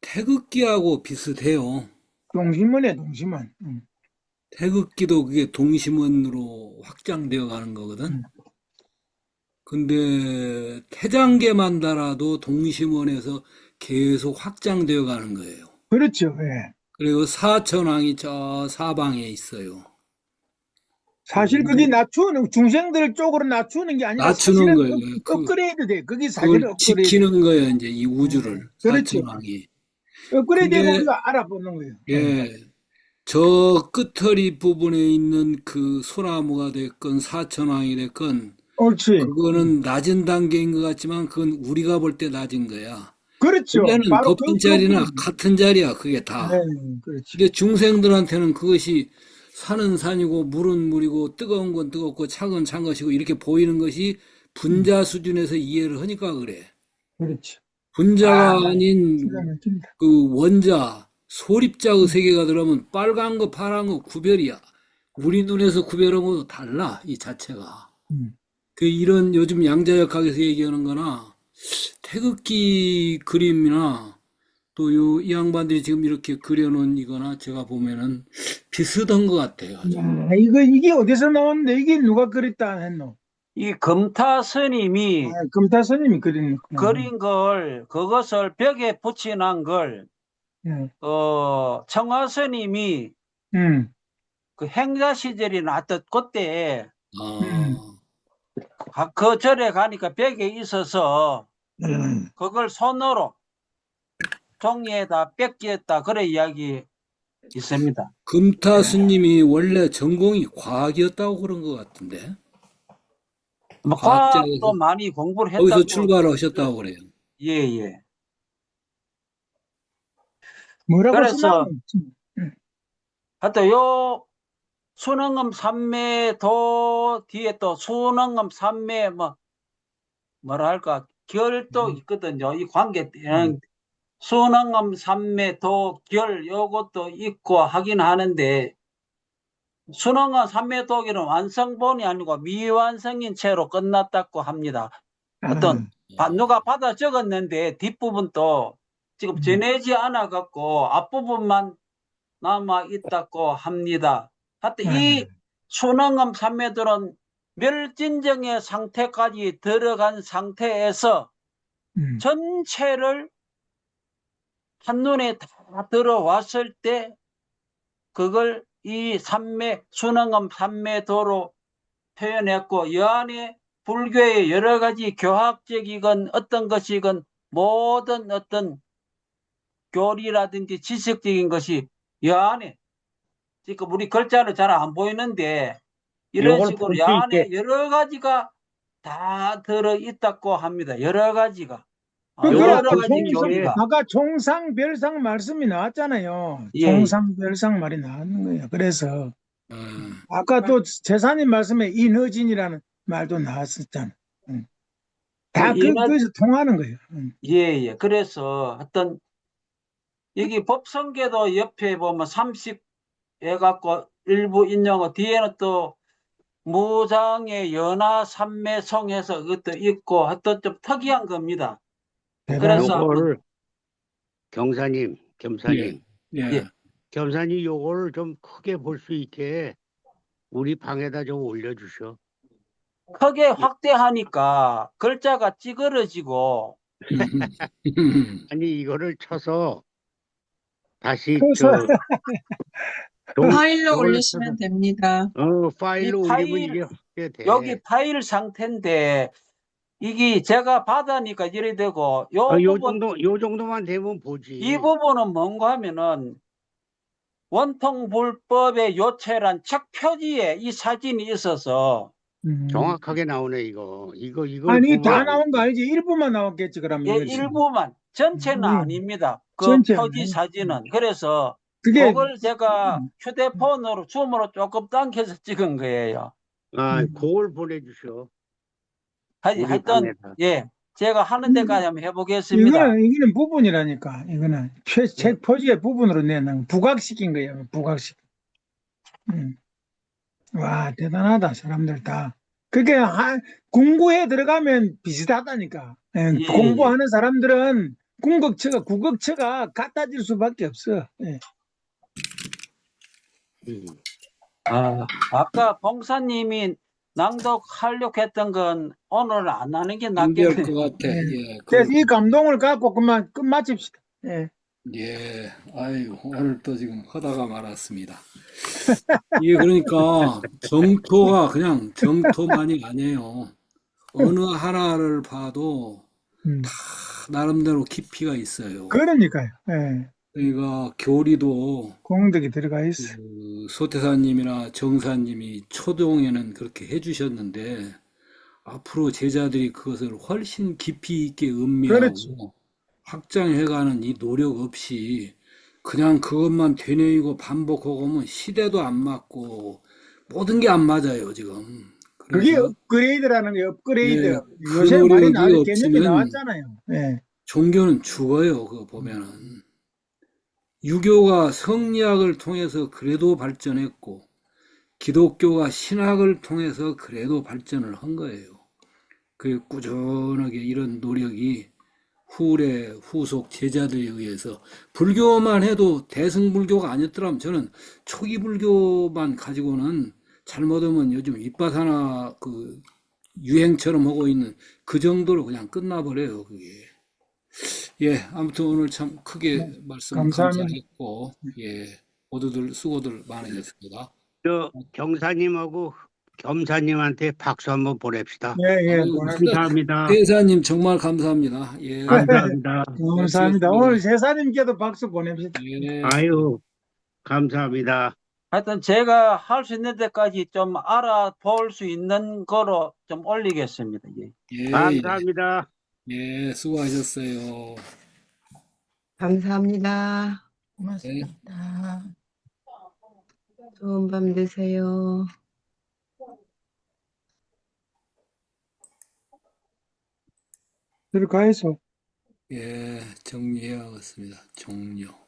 태극기하고 비슷해요. 동심원이야, 동심원. 태극기도 그게 동심원으로 확장되어 가는 거거든. 근데 태장계만 달아도 동심원에서 계속 확장되어 가는 거예요. 그렇죠, 예. 그리고 사천왕이 저 사방에 있어요. 사실 그게 낮추는, 중생들 쪽으로 낮추는 게 아니라 낮추는 사실은 거예요. 업그레이드 돼. 그게 사실은 그걸 업그레이드. 지키는 거예요, 이제 이 우주를. 그렇죠. 사천왕이. 업그레이드 되고 근데- 우리가 알아보는 거예요. 예. 저 끝허리 부분에 있는 그 소나무가 됐건 사천왕이 됐건 옳지. 그거는 낮은 단계인 것 같지만 그건 우리가 볼 때 낮은 거야. 그렇죠. 원래는 바로 높은 자리나 부분이죠. 같은 자리야, 그게 다. 네, 그렇지. 근데 중생들한테는 그것이 산은 산이고 물은 물이고 뜨거운 건 뜨겁고 찬 건 찬 것이고 이렇게 보이는 것이 분자 수준에서 이해를 하니까 그래. 그렇지. 분자가 아닌 기가 막힙니다. 그 원자, 소립자의 세계가 들어오면 빨간 거, 파란 거 구별이야. 우리 눈에서 구별한 것도 달라, 이 자체가. 음. 그 이런 요즘 양자역학에서 얘기하는 거나 태극기 그림이나 또 이 양반들이 지금 이렇게 그려놓은 이거나 제가 보면은 비슷한 것 같아요. 야, 이게 어디서 나왔는데 이게 누가 그렸다 했노? 이 금타 스님이 아, 금타 스님이 그린 그린 걸 그것을 벽에 붙여놓은 걸 예. 청화 스님이 그 행자 시절이 났던 그때 그 절에 가니까 벽에 있어서 그걸 손으로 종이에다 뺏겼다 그런 이야기 있습니다. 금타 스님이 원래 전공이 과학이었다고 그런 것 같은데 뭐 과학자에서 과학도 많이 공부를 했다고. 거기서 출발하셨다고 그래요. 예. 뭐라고 그래서 쓰나? 하여튼 요 순흥âm 삼매도 뒤에 또 순흥âm 삼매 뭐라 할까 결도 있거든요. 이 관계 순흥âm 삼매도 결 요것도 있고 하긴 하는데 순흥âm 삼매도기는 완성본이 아니고 미완성인 채로 끝났다고 합니다. 어떤 누가 받아 적었는데 뒷부분도 지금 전해지 않아 갖고 앞부분만 남아 있다고 합니다. 하여튼 이 순흥âm 삼매들은 멸진정의 상태까지 들어간 상태에서 전체를 한눈에 다 들어왔을 때 그걸 이 순흥âm 삼매도로 표현했고 이 안에 불교의 여러 가지 교학적이건 어떤 것이건 모든 어떤 교리라든지 지식적인 것이 이 안에 지금 우리 글자는 잘 안 보이는데 이런 식으로 이 안에 여러 가지가 다 들어있다고 합니다. 여러 가지가. 여러 가지 교리가. 아까 총상별상 말씀이 나왔잖아요. 예. 총상별상 말이 나왔는 거예요. 그래서 아까 또 제사님 말씀에 인허진이라는 말도 나왔었잖아. 다 거기서 통하는 거예요. 예. 그래서 어떤 여기 법성계도 옆에 보면 30 해갖고 일부 인용어 뒤에는 또 무장의 연하 삼매송해서 그것도 있고 하여튼 좀 특이한 겁니다. 대단하다. 그래서 요걸 경사님, 예, 겸사님, 예. 겸사님 요걸 좀 크게 볼 수 있게 우리 방에다 좀 올려주셔. 크게 확대하니까 글자가 찌그러지고 아니 이거를 쳐서 다시 그래서 파일로 저걸 올리시면 됩니다. 파일로 이 올리면 파일, 이게 확대 돼. 여기 파일 상태인데 이게 제가 받으니까 이래 되고 요 정도만 되면 보지. 이 부분은 뭔가 하면은 원통불법의 요체란 책 표지에 이 사진이 있어서 정확하게 나오네 이거. 이걸 아니 보면 다 알지. 나온 거 아니지? 일부만 나왔겠지 그러면 이거지. 일부만 전체는 음, 아닙니다. 그 전체 표지 아니에요. 사진은. 그래서 그게 그걸 제가 휴대폰으로 줌으로 조금 당겨서 찍은 거예요. 그걸 보내주셔. 우리 하여튼 방에다. 제가 하는 데까지 한번 해보겠습니다. 이거는 부분이라니까. 이거는 책 표지의 부분으로 내는 부각시킨 거예요. 부각시킨. 와 대단하다 사람들 다. 그게 공부에 들어가면 비슷하다니까. 예. 공부하는 사람들은 국어처가 같아질 수밖에 없어. 예. 아까 봉사님이 낭독하려고 했던 건 오늘 안 하는 게 준비할 낫겠네요. 것 같아. 예. 예, 그래서 이 감동을 갖고 그만 끝마칩시다. 예. 예, 아유, 오늘 또 지금 하다가 말았습니다. 이게 그러니까 정토가 그냥 정토만이 아니에요. 어느 하나를 봐도 음. 다 나름대로 깊이가 있어요. 그러니까요. 예. 그러니까 교리도 공덕이 들어가 있어. 그 소태사님이나 정사님이 초동에는 그렇게 해주셨는데 앞으로 제자들이 그것을 훨씬 깊이 있게 음미하고 그렇죠. 확장해가는 이 노력 없이 그냥 그것만 되뇌이고 반복하고 오면 시대도 안 맞고 모든 게 안 맞아요, 지금. 그게 그래서 업그레이드라는 게 업그레이드. 네, 그 요새 말이 노력이 개념이 없으면 나왔잖아요. 예. 종교는 죽어요, 그거 보면은. 유교가 성리학을 통해서 그래도 발전했고, 기독교가 신학을 통해서 그래도 발전을 한 거예요. 그 꾸준하게 이런 노력이 후속 제자들에 의해서 불교만 해도 대승불교가 아니었더라면 저는 초기 불교만 가지고는 잘못하면 요즘 윗바사나 그 유행처럼 하고 있는 그 정도로 그냥 끝나버려요, 그게. 예, 아무튼 오늘 참 크게 말씀 감사합니다. 감사했고, 예, 모두들 수고들 많으셨습니다. 저 경사님하고 겸사님한테 박수 한번 보냅시다. 예, 아유, 감사합니다. 회사님 정말 감사합니다. 예, 감사합니다. 감사합니다. 오늘 세사님께도 박수 보냅시다. 예, 아유, 감사합니다. 하여튼 제가 할 수 있는 데까지 좀 알아볼 수 있는 거로 좀 올리겠습니다. 예. 예, 감사합니다. 예, 수고하셨어요. 감사합니다. 고맙습니다. 좋은 밤 되세요. 들어가야죠. 예, 정리해야겠습니다. 종료.